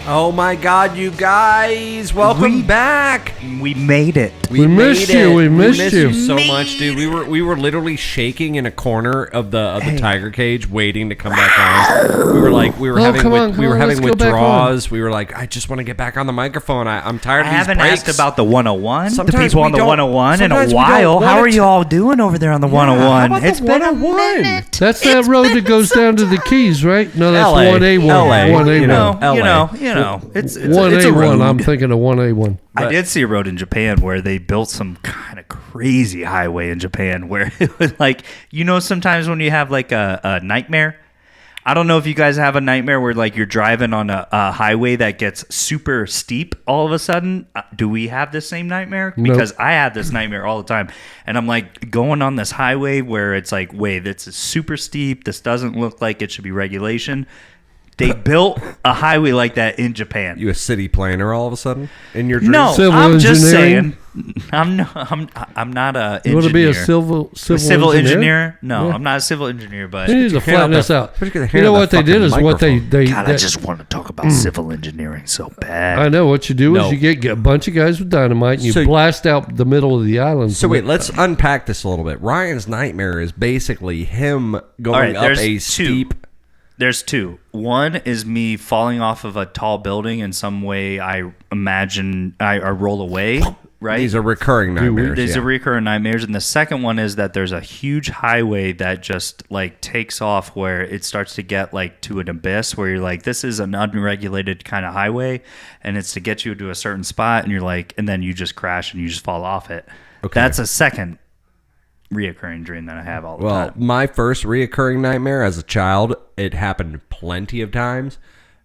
Oh, my God, you guys. Welcome back. We made it. We missed made you. it. We missed you. so much, dude. We were literally shaking in a corner of the tiger cage, waiting to come back on. We were Oh, having come on, let's go back withdrawals. We were like, I just want to get back on the microphone. I'm tired I of these haven't breaks. asked about the 101. The Sometimes people we on the don't- 101 in a sometimes we don't while. How want are it you to- all doing over there on the How 101? about It's the been a 101? minute. That's that road that goes down to the Keys, right? No, that's LA. 1A1. LA. 1A1. You know, LA. it's a 1A1. road. I'm thinking of 1A1. I did see a road in Japan where they built some kind of crazy highway in Japan where it was like, you know, sometimes when you have like a nightmare, I don't know if you guys have a nightmare where like you're driving on a highway that gets super steep all of a sudden. Do we have this same nightmare? Nope. Because I have this nightmare all the time. And I'm like going on this highway where it's like, wait, this is super steep. This doesn't look like it should be regulation. They built a highway like that in Japan. You a city planner all of a sudden in your dreams? No, Civil I'm just engineering? saying. I'm not a You engineer. want to be a civil engineer? No, Yeah. I'm not a civil engineer, but They need to flatten this out. You know what they did is what they God, I just want to talk about civil engineering so bad. I know what you do No. is you get a bunch of guys with dynamite and you So- blast out the middle of the island. So wait, let's unpack this a little bit. Ryan's nightmare is basically him going right, up there's a two. steep. There's two. One is me falling off of a tall building in some way. I imagine I roll away. Right. These are recurring nightmares. These yeah. are recurring nightmares. And the second one is that there's a huge highway that just like takes off where it starts to get like to an abyss where you're like, this is an unregulated kind of highway. And it's to get you to a certain spot. And you're like, and then you just crash and you just fall off it. Okay. That's a second reoccurring dream that I have all the Well, time. my first reoccurring nightmare as a child, it happened plenty of times.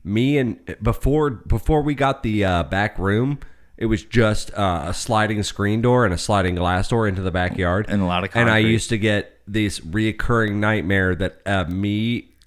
Me and before we got the back room, it was just a sliding screen door and a sliding glass door into the backyard. And a lot of And I concrete. used to get this reoccurring nightmare that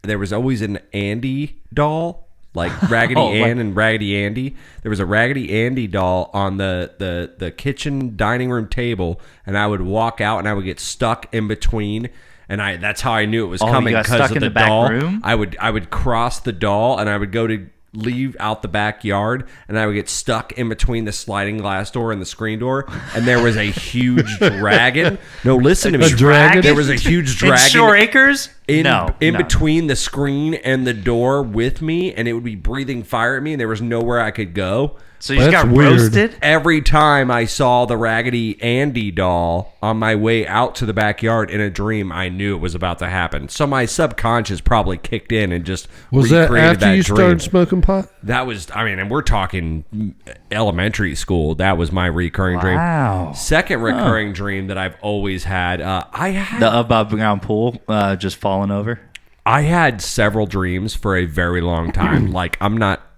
there was always an Andy doll, like Raggedy Oh, Ann and Raggedy Andy. There was a Raggedy Andy doll on the kitchen dining room table, and I would walk out and I would get stuck in between. And that's how I knew it was Oh, you coming got because stuck of in the the back doll. room? I would cross the doll and I would go to leave out the backyard and I would get stuck in between the sliding glass door and the screen door, and there was a huge dragon. No, listen to me. A dragon? There was a huge dragon In Shore Acres? in No. between the screen and the door with me, and it would be breathing fire at me, and there was nowhere I could go. So you just That's got weird. roasted? Every time I saw the Raggedy Andy doll on my way out to the backyard in a dream, I knew it was about to happen. So my subconscious probably kicked in and just Was that recreated after you dream. started smoking pot? That was, I mean, and we're talking elementary school. That was my recurring Wow. dream. Second recurring dream that I've always had. I had The above ground pool just falling over? I had several dreams for a very long time. Like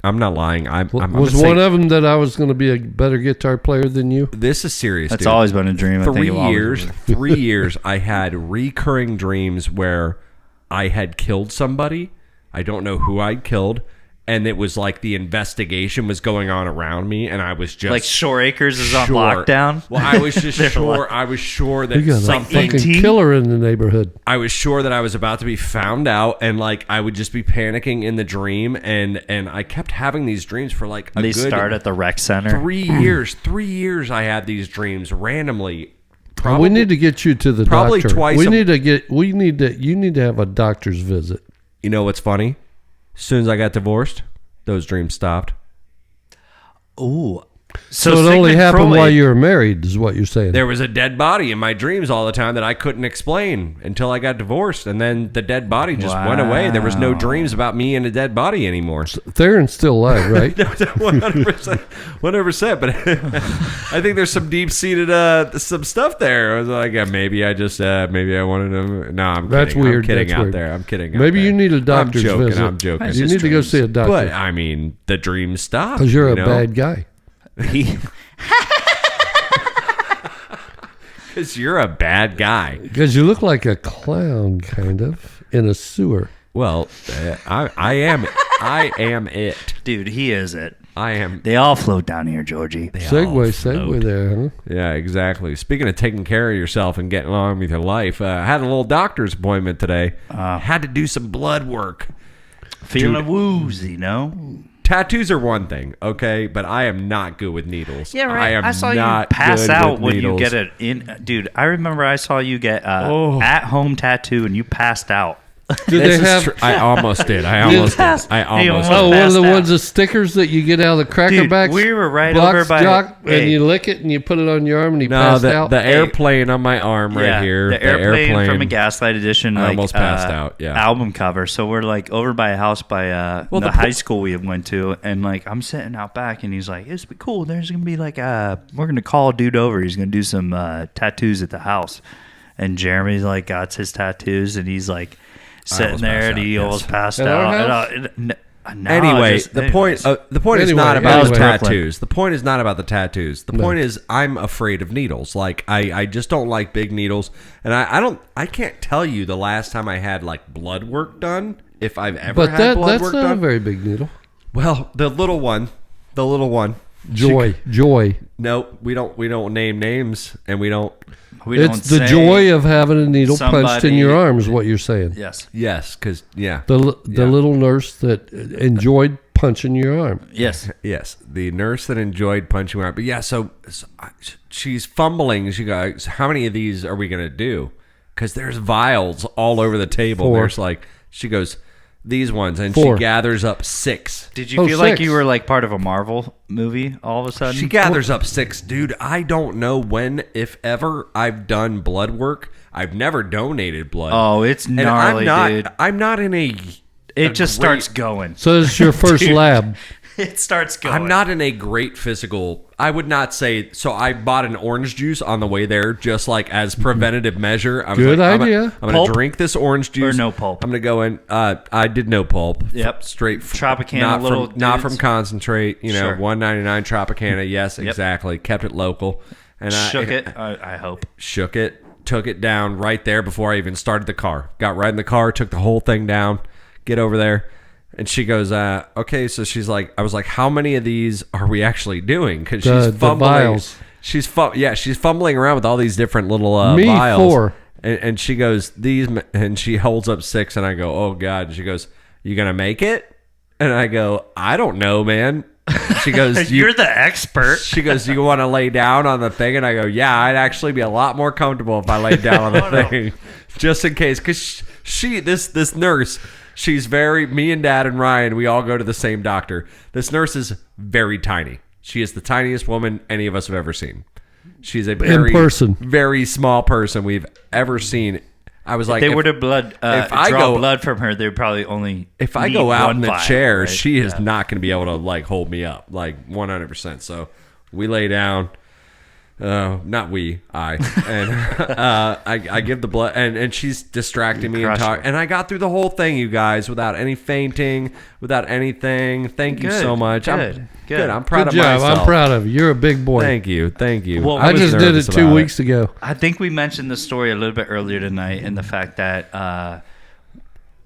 I'm not lying. I'm was gonna say, one of them that I was going to be a better guitar player than you? This is serious. That's dude. always been a dream. I think 3 of all of years. them. 3 years. I had recurring dreams where I had killed somebody. I don't know who I'd killed. And it was like the investigation was going on around me, and I was just Like Shore Acres is on sure. lockdown. Well, I was just They're sure. like- I was sure that You got a something. fucking ET? killer in the neighborhood. I was sure that I was about to be found out, and like I would just be panicking in the dream, and I kept having these dreams for like a They good start at the rec center. 3 years. 3 years I had these dreams randomly. We need to get you to the probably doctor. twice We a- need to get. We need to. You need to have a doctor's visit. You know what's funny? As soon as I got divorced, those dreams stopped. Ooh. So it only Sigmund happened Freud- while you were married, is what you're saying. There was a dead body in my dreams all the time that I couldn't explain until I got divorced, and then the dead body just went away. There was no dreams about me and a dead body anymore. Theron's still alive, right? 100%, 100%. But I think there's some deep-seated some stuff there. I was like, maybe I just maybe I wanted to. No, I'm That's kidding. weird. I'm kidding That's out weird. there. I'm kidding. out Maybe there. you need a doctor's I'm joking. visit. I'm joking. You need to go see a doctor But I mean, the dreams stopped because you're a you know? bad guy. Because you're a bad guy. Because you look like a clown, kind of, in a sewer. Well, I am. I am it. Dude, he is it. I am. They all float down here, Georgie. Segue there, huh? Yeah, exactly. Speaking of taking care of yourself and getting along with your life, I had a little doctor's appointment today. Had to do some blood work. Feeling woozy, no? Tattoos are one thing, okay, but I am not good with needles. Yeah, right. I am I saw not you pass good out with when needles. you get it in. Dude, I remember I saw you get at-home tattoo and you passed out. Do This they is have? tr- I almost did. I almost did. I almost almost Oh, did. one of the passed out. ones of stickers that you get out of the Cracker Dude, Backs. we were right box over by- jock, hey. and you lick it and you put it on your arm and you No, passed out. the airplane on my arm right here. The airplane from a Gaslight Edition. I Like, almost passed out, yeah. Album cover. So we're like over by a house by the high school we went to, and like I'm sitting out back, and he's like, "It's cool. There's gonna be like we're gonna call a dude over. He's gonna do some tattoos at the house." And Jeremy's like got his tattoos, and he's like sitting almost there, passed and he out, almost passed At our out. house? Anyway, the point is not about anyway. the tattoos. The point is not about the tattoos. The point is I'm afraid of needles. Like I just don't like big needles, and I can't tell you the last time I had like blood work done. If I've ever but had blood that's work not a done. very big needle. Well, the little one. Joy. No, we don't name names, and we don't. It's the joy of having a needle punched in your arm is what you're saying. Yes. Yes, because yeah. The little nurse that enjoyed punching your arm. Yes. Yes, the nurse that enjoyed punching my arm. But yeah, so she's fumbling. She goes, "How many of these are we gonna do?" Because there's vials all over the table. 4. There's like, she goes, "These ones," and 4. she gathers up 6. Did you Oh, feel like 6. you were like part of a Marvel movie all of a sudden? She gathers up 6, dude. I don't know when, if ever, I've done blood work. I've never donated blood. Oh, it's and gnarly, dude. I'm not in a. It just starts going. So this is your first lab. It starts going. I'm not in a great physical. I would not say so. I bought an orange juice on the way there, just like as preventative measure. I was Good like, idea. I'm gonna Pulp drink this orange juice or no pulp? I'm gonna go in. I did no pulp. Yep. Straight Tropicana not little from not dudes. from concentrate. You know, Sure. $1.99 Tropicana. Yes, exactly. Kept it local, and Shook I it. I hope. shook it, took it down right there before I even started the car. Got right in the car, took the whole thing down. Get over there. And she goes, okay, so she's like, I was like, how many of these are we actually doing? Because she's The fumbling. vials. She's fumbling around with all these different little Me, vials. 4. And she goes, these, and she holds up 6, and I go, oh God. And she goes, you gonna make it? And I go, I don't know, man. She goes, You're the expert. She goes, you want to lay down on the thing? And I go, yeah, I'd actually be a lot more comfortable if I laid down on the thing, just in case. Because this nurse. She's me and Dad and Ryan, we all go to the same doctor. This nurse is very tiny. She is the tiniest woman any of us have ever seen. She's a very small person we've ever seen. I was like, They were to blood. if If I I go- draw blood from her, they'd probably only. if I need go out one in the vial, chair, right? she is not going to be able to like hold me up like 100%. So we lay down. Not we, I. And I give the blood, and she's distracting me and talking. And I got through the whole thing, you guys, without any fainting, without anything. Thank you so much. Good. I'm proud Good of job. myself. I'm proud of you. You're a big boy. Thank you. Well, I was just did it nervous 2 about weeks ago. I think we mentioned the story a little bit earlier tonight, and the fact that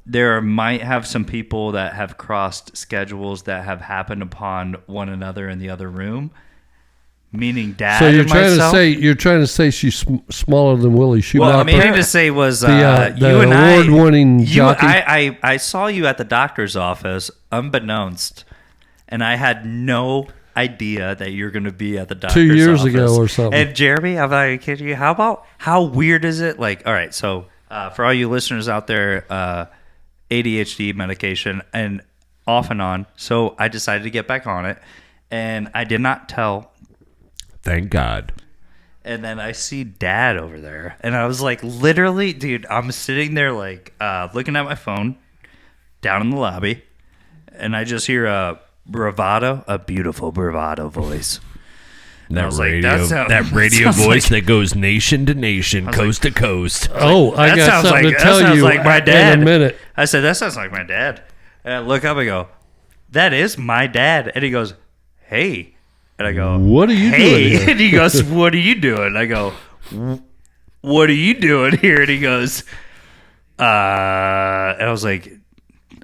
there might have some people that have crossed schedules that have happened upon one another in the other room, meaning Dad. So you're and trying myself. to say she's smaller than Willie Well, Schumacher? I'm meaning to say was the you and award-winning jockey. I saw you at the doctor's office, unbeknownst, and I had no idea that you're going to be at the doctor's 2 years office. ago or something. And Jeremy, I'm not kidding you. How weird is it? Like, all right, so for all you listeners out there, ADHD medication and off and on. So I decided to get back on it, and I did not tell. Thank God. And then I see Dad over there, and I was like, literally, dude, I'm sitting there like looking at my phone down in the lobby, and I just hear a beautiful bravado voice. That radio voice that goes nation to nation, coast to coast. Oh, I got something to tell you like my dad. in a minute. I said, that sounds like my dad. And I look up and go, that is my dad. And he goes, hey. And I go, What are you doing here? And he goes, what are you doing? I go, what are you doing here? And he goes, and I was like,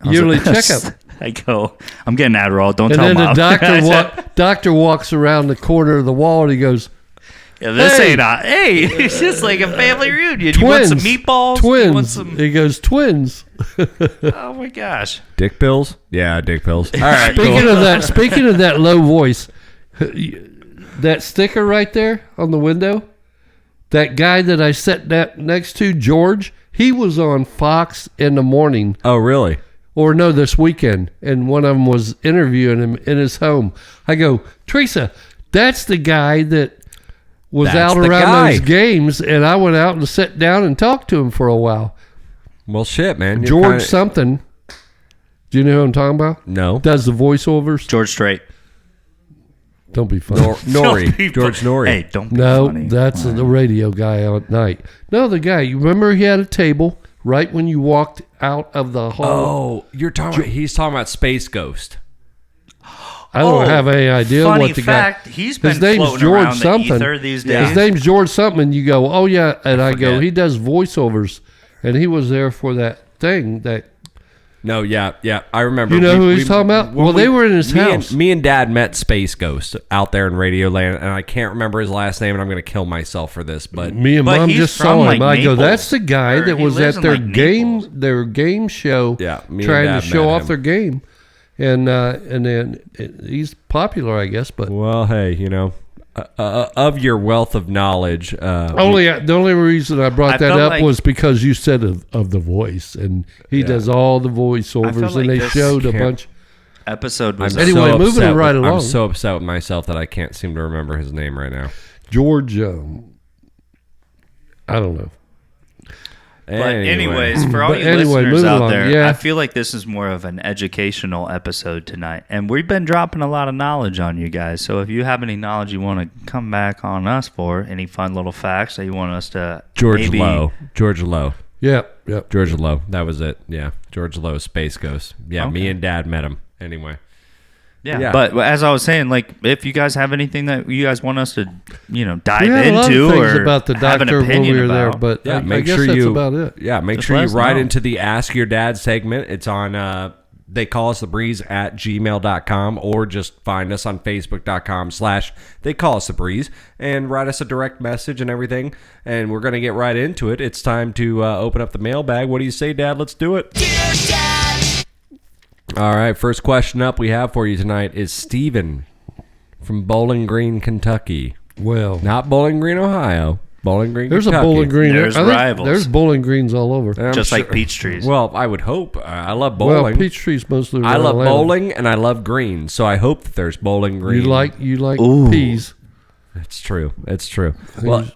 Yearly checkup. I go, I'm getting Adderall. Don't And tell then Mom. the doctor walks around the corner of the wall and he goes, Yeah, this Hey! ain't hey, it's just like a family reunion. twins. You want some meatballs? Twins. You want some... He goes, twins. Oh my gosh. Dick pills? Yeah, dick pills. All right. Speaking of that low voice, that sticker right there on the window, that guy that I sat next to, George, he was on Fox in the morning. Oh, really? Or no, this weekend. And one of them was interviewing him in his home. I go, Teresa, that's the guy that was out around those games. And I went out and sat down and talked to him for a while. Well, shit, man. George something. Do you know who I'm talking about? No. Does the voiceovers. George Strait. Don't be funny. Nori. George Nori. Hey, don't be No, funny. that's the radio guy at night. No, the guy. You remember he had a table right when you walked out of the hall. Oh, he's talking about Space Ghost. I don't have any idea funny what the fact, guy. he's been his name's floating George around something. the ether these days. His name's George something. And you go, oh yeah, and I go, forget. he does voiceovers, and he was there for that thing. That No, yeah. I remember. you know who he's talking about? Well, they were in his house. Me and Dad met Space Ghost out there in Radio Land, and I can't remember his last name, and I'm going to kill myself for this. But Me and But Mom he's just from, saw him. like, I go, Naples. that's the guy Or that he was lives at in, their like, game, Naples. their game show. Yeah, me and trying Dad to show met off him. their game, and then he's popular, I guess. But well, hey, of your wealth of knowledge, the only reason I brought I that felt up like- was because you said of the voice, and he does all the voiceovers, felt and like they this showed a can't- bunch. Episode was Anyway, moving upset right along. I'm so upset with myself that I can't seem to remember his name right now. George, I don't know. But anyways, for all But you anyway, listeners moving out along, there, yeah. I feel like this is more of an educational episode tonight. And we've been dropping a lot of knowledge on you guys. So if you have any knowledge you want to come back on us for, any fun little facts that you want us to George Lowe. Yep. George Lowe. That was it. Yeah. George Lowe, Space Ghost. Yeah, Okay. me and Dad met him. Anyway. Yeah. But as I was saying, like, if you guys have anything that you guys want us to, dive We had a lot of into things or about the have an doctor when opinion we were there, about, but Yeah, I make guess sure that's you about it. Yeah, make Just sure let you us write know. into the Ask Your Dad segment. It's on they call us the breeze at gmail.com, or just find us on facebook.com/they call us the breeze and write us a direct message and everything. And we're going to get right into it. It's time to open up the mailbag. What do you say, Dad? Let's do it. All right, first question up we have for you tonight is Steven from Bowling Green, Kentucky. Well, Not Bowling Green, Ohio. Bowling Green, there's Kentucky. a Bowling Green. There's I think rivals. There's Bowling Greens all over. And I'm just like sure- peach trees. Well, I would hope. I love Well, bowling. peach trees mostly. I around love Atlanta. bowling and I love green, so I hope that there's Bowling Green. You like Ooh. peas. It's true. It's true. Well,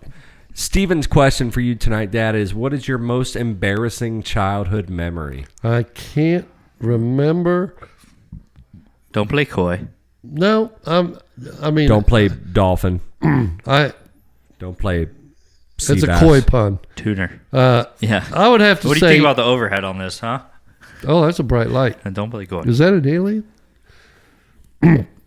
Steven's question for you tonight, Dad, is what is your most embarrassing childhood memory? I can't remember. Don't play coy. No, I mean, Don't play dolphin. I Don't play. It's a Seabass. koi pun. Tuner. Yeah. I would have to What do say. you think about the overhead on this, huh? Oh, that's a bright light. And don't play koi. Is that an alien?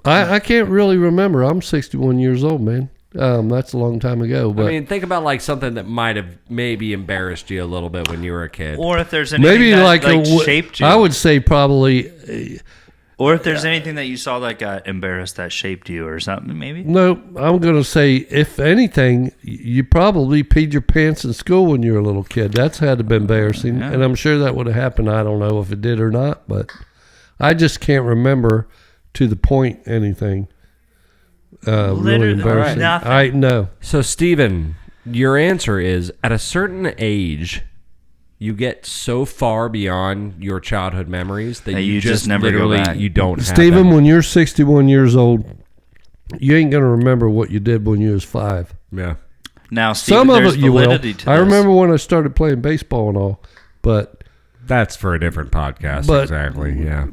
I can't really remember. I'm 61 years old, man. That's a long time ago. But I mean, think about like something that might have maybe embarrassed you a little bit when you were a kid. Or if there's anything maybe that like shaped you. I would say probably. Or if there's anything that you saw that got embarrassed that shaped you or something, maybe. No, I'm going to say, if anything, you probably peed your pants in school when you were a little kid. That's had to be embarrassing. Yeah. And I'm sure that would have happened. I don't know if it did or not, but I just can't remember to the point anything really Literally embarrassing. nothing. I know. So, Steven, your answer is at a certain age, you get so far beyond your childhood memories that you just never go literally back. you don't have Stephen, them. when you're 61 years old, you ain't going to remember what you did when you was 5. Yeah. Now, Steve, Some of there's it you will. validity to I this. remember when I started playing baseball and all, but That's for a different podcast. But- exactly. Yeah.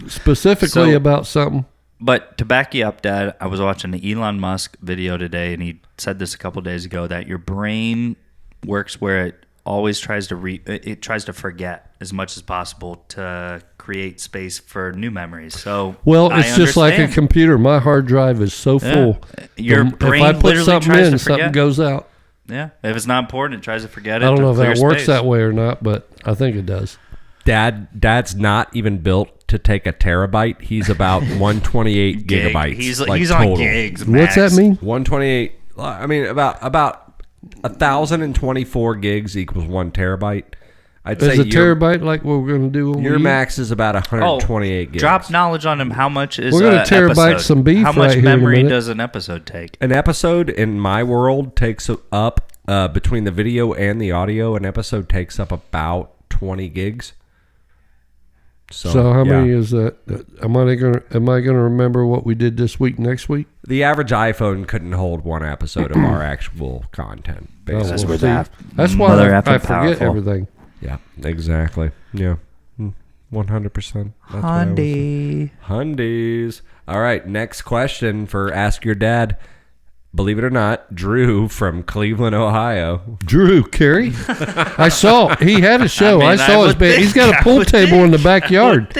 specifically So- about something. But to back you up, Dad, I was watching an Elon Musk video today, and he said this a couple days ago, that your brain works where it always tries to it tries to forget as much as possible to create space for new memories. So Well, I it's just like a understand. computer. My hard drive is so full. Your brain if I put literally something tries in, to something forget. goes out. Yeah, if it's not important, it tries to forget it. I don't to know if clear that works space. that way or not, but I think it does. Dad's not even built to take a terabyte. He's about 128 Gig. gigabytes. He's like, on total. gigs. What's that max. mean? 128. I mean, about 1,024 gigs equals 1 terabyte. I'd Is say a terabyte like what we're going to do? When your we eat? max is about 128 gigs. Drop knowledge on him. How much is We're gonna terabyte episode? some beef How much right here in a memory minute. does an episode take? An episode in my world takes up between the video and the audio. An episode takes up about 20 gigs. So how yeah. many is that? Am I gonna remember what we did this week? Next week? The average iPhone couldn't hold one episode of our actual content. Basically. Oh, we're see, that that's why mother I effing forget powerful. everything. Yeah, exactly. Yeah, 100%. Hundies. All right, next question for Ask Your Dad. Believe it or not, Drew from Cleveland, Ohio. Drew Carey, I saw he had a show. I, I mean, saw I his would band. think- He's got a I pool would table in the think. backyard.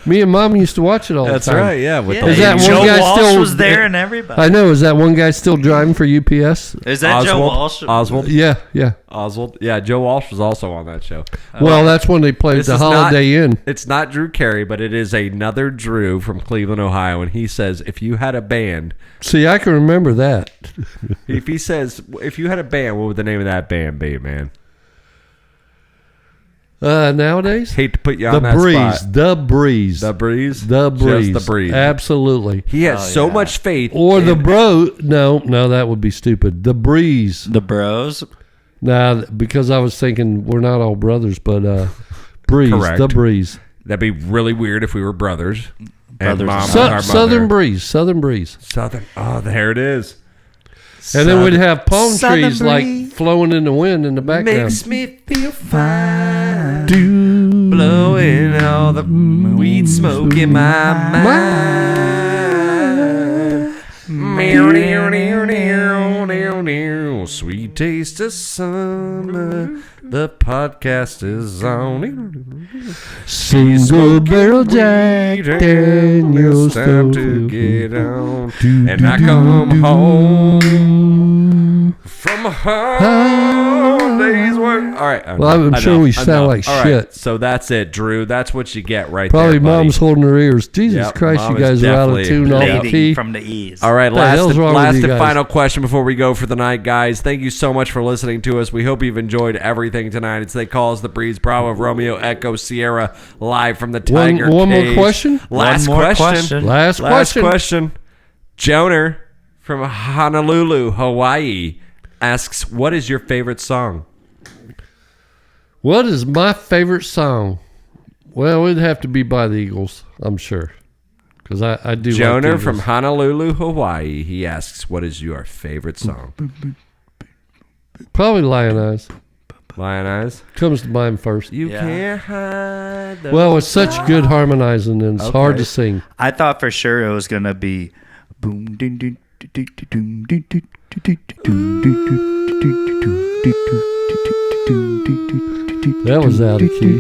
Me and Mom used to watch it all the time. Yeah. With Yeah, Is that one Joe guy Walsh still- was there and everybody. I know. Is that one guy still driving for UPS? Is that Joe Walsh? Oswald. Yeah. Oswald. Yeah, Joe Walsh was also on that show. Well, that's when they played This the is Holiday Inn. It's not Drew Carey, but it is another Drew from Cleveland, Ohio. And he says, if you had a band, See, I can remember that. if he says, if you had a band, what would the name of that band be, man? Nowadays, Hate to put you the on that breeze, spot. the breeze, The breeze? the breeze, Just the breeze. Absolutely. He has so much faith. Or the in- bro? No, that would be stupid. The breeze. The Bros. Nah, because I was thinking we're not all brothers, but breeze, Correct. the breeze, That'd be really weird if we were brothers. Brothers And mom and was our mother. southern breeze, southern breeze. Southern. Oh, there it is. And then we'd have palm Southern trees like breeze flowing in the wind in the background. Makes me feel fine. Blowing all the weed smoke in my mind. Sweet taste of summer. The podcast is on. Single barrel Jack Daniels. It's time to get on. And I come home from a hard day's work. All right. Well, I'm sure we sound like All right, shit. so that's it, Drew. That's what you get right Probably there, buddy. Mom's holding her ears. Jesus Yep, Christ, Mom you is guys are out of definitely tune all the Lady tea. from the E's. All right, the hell's wrong with last you and guys? final question before we go for the night, guys. Thank you so much for listening to us. We hope you've enjoyed everything tonight. It's They Call Us the Breeze, Bravo, Romeo, Echo, Sierra, live from the Tiger One more Cage. question? Last One more question. question. Last question. Joner from Honolulu, Hawaii, asks, what is your favorite song? What is my favorite song? Well, it'd have to be by the Eagles, I'm sure. Because I do Joner like the from Eagles. Honolulu, Hawaii. He asks, what is your favorite song? Probably Lion Eyes. Lion Eyes. Comes to mind first. You Yeah. can't hide the Well, it's such good harmonizing and it's hard to sing. I thought for sure it was gonna be boom doo doo doo doo doo doo doo That was out of key.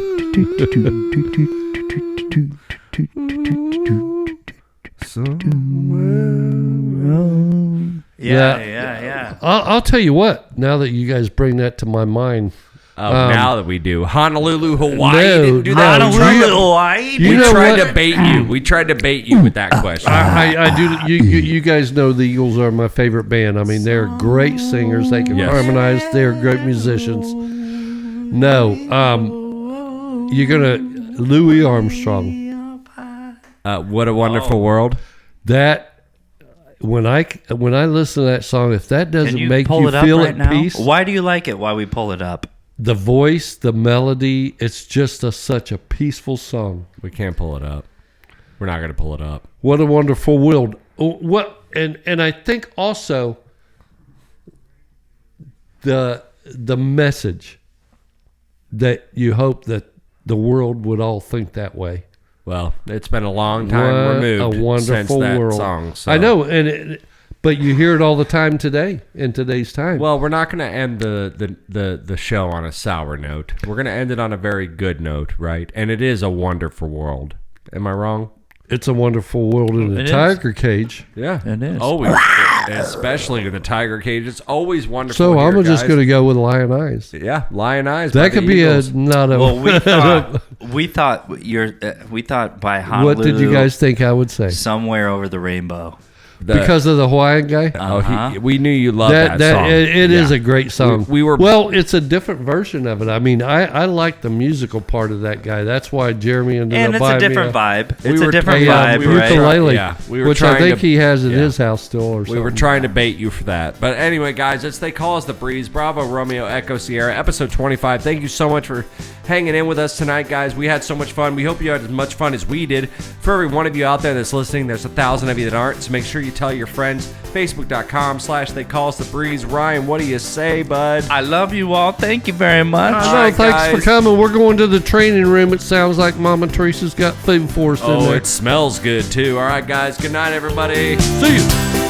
Yeah. I'll tell you what. Now that you guys bring that to my mind, Now that we do Honolulu, Hawaii, No, didn't do no, that. Honolulu, Hawaii. You We know tried what? to bait you. We tried to bait you with that question. I do. You guys know the Eagles are my favorite band. I mean, they're great singers. They can Yes. harmonize. They're great musicians. No, you're gonna Louis Armstrong. What a wonderful world. That when I listen to that song, if that Can doesn't you make pull you it up feel right at now? peace, Why do you like it while we pull it up? the voice, the melody, it's just such a peaceful song. We can't pull it up. We're not going to pull it up. What a wonderful world. What and I think also the message that you hope that the world would all think that way. Well, it's been a long time What removed a wonderful since that world. song. So. I know, but you hear it all the time today in today's time. Well, we're not going to end the show on a sour note. We're going to end it on a very good note, right? And it is a wonderful world. Am I wrong? It's a wonderful world in a It is. tiger cage. Yeah, It is. always, especially in the tiger cage. It's always wonderful. So here, I'm just guys. going to go with lion eyes. Yeah, lion eyes. by That the could be Eagles. not a. Well, we thought by Honolulu. What did you guys think I would say? Somewhere over the rainbow. Because of the Hawaiian guy. We knew you loved that song. It is Yeah. a great song. We were well. It's a different version of it. I mean, I like the musical part of that guy. That's why Jeremy ended And up it's buying a different me vibe. We It's were- a different yeah, vibe, we were right? ukulele, Yeah, we were which I trying think to- he has in yeah. his house still, or something. We were trying to bait you for that. But anyway, guys, They Call Us the Breeze. Bravo, Romeo, Echo, Sierra, episode 25. Thank you so much for hanging in with us tonight, guys. We had so much fun. We hope you had as much fun as we did. For every one of you out there that's listening, there's 1,000 of you that aren't. So make sure you tell your friends. Facebook.com/They Call Us the Breeze. Ryan, what do you say, bud? I love you all. Thank you very much. All No, right, thanks guys. for coming. We're going to the training room. It sounds like Mama Teresa's got food for us in Oh, there. it smells good, too. All right, guys. Good night, everybody. See you.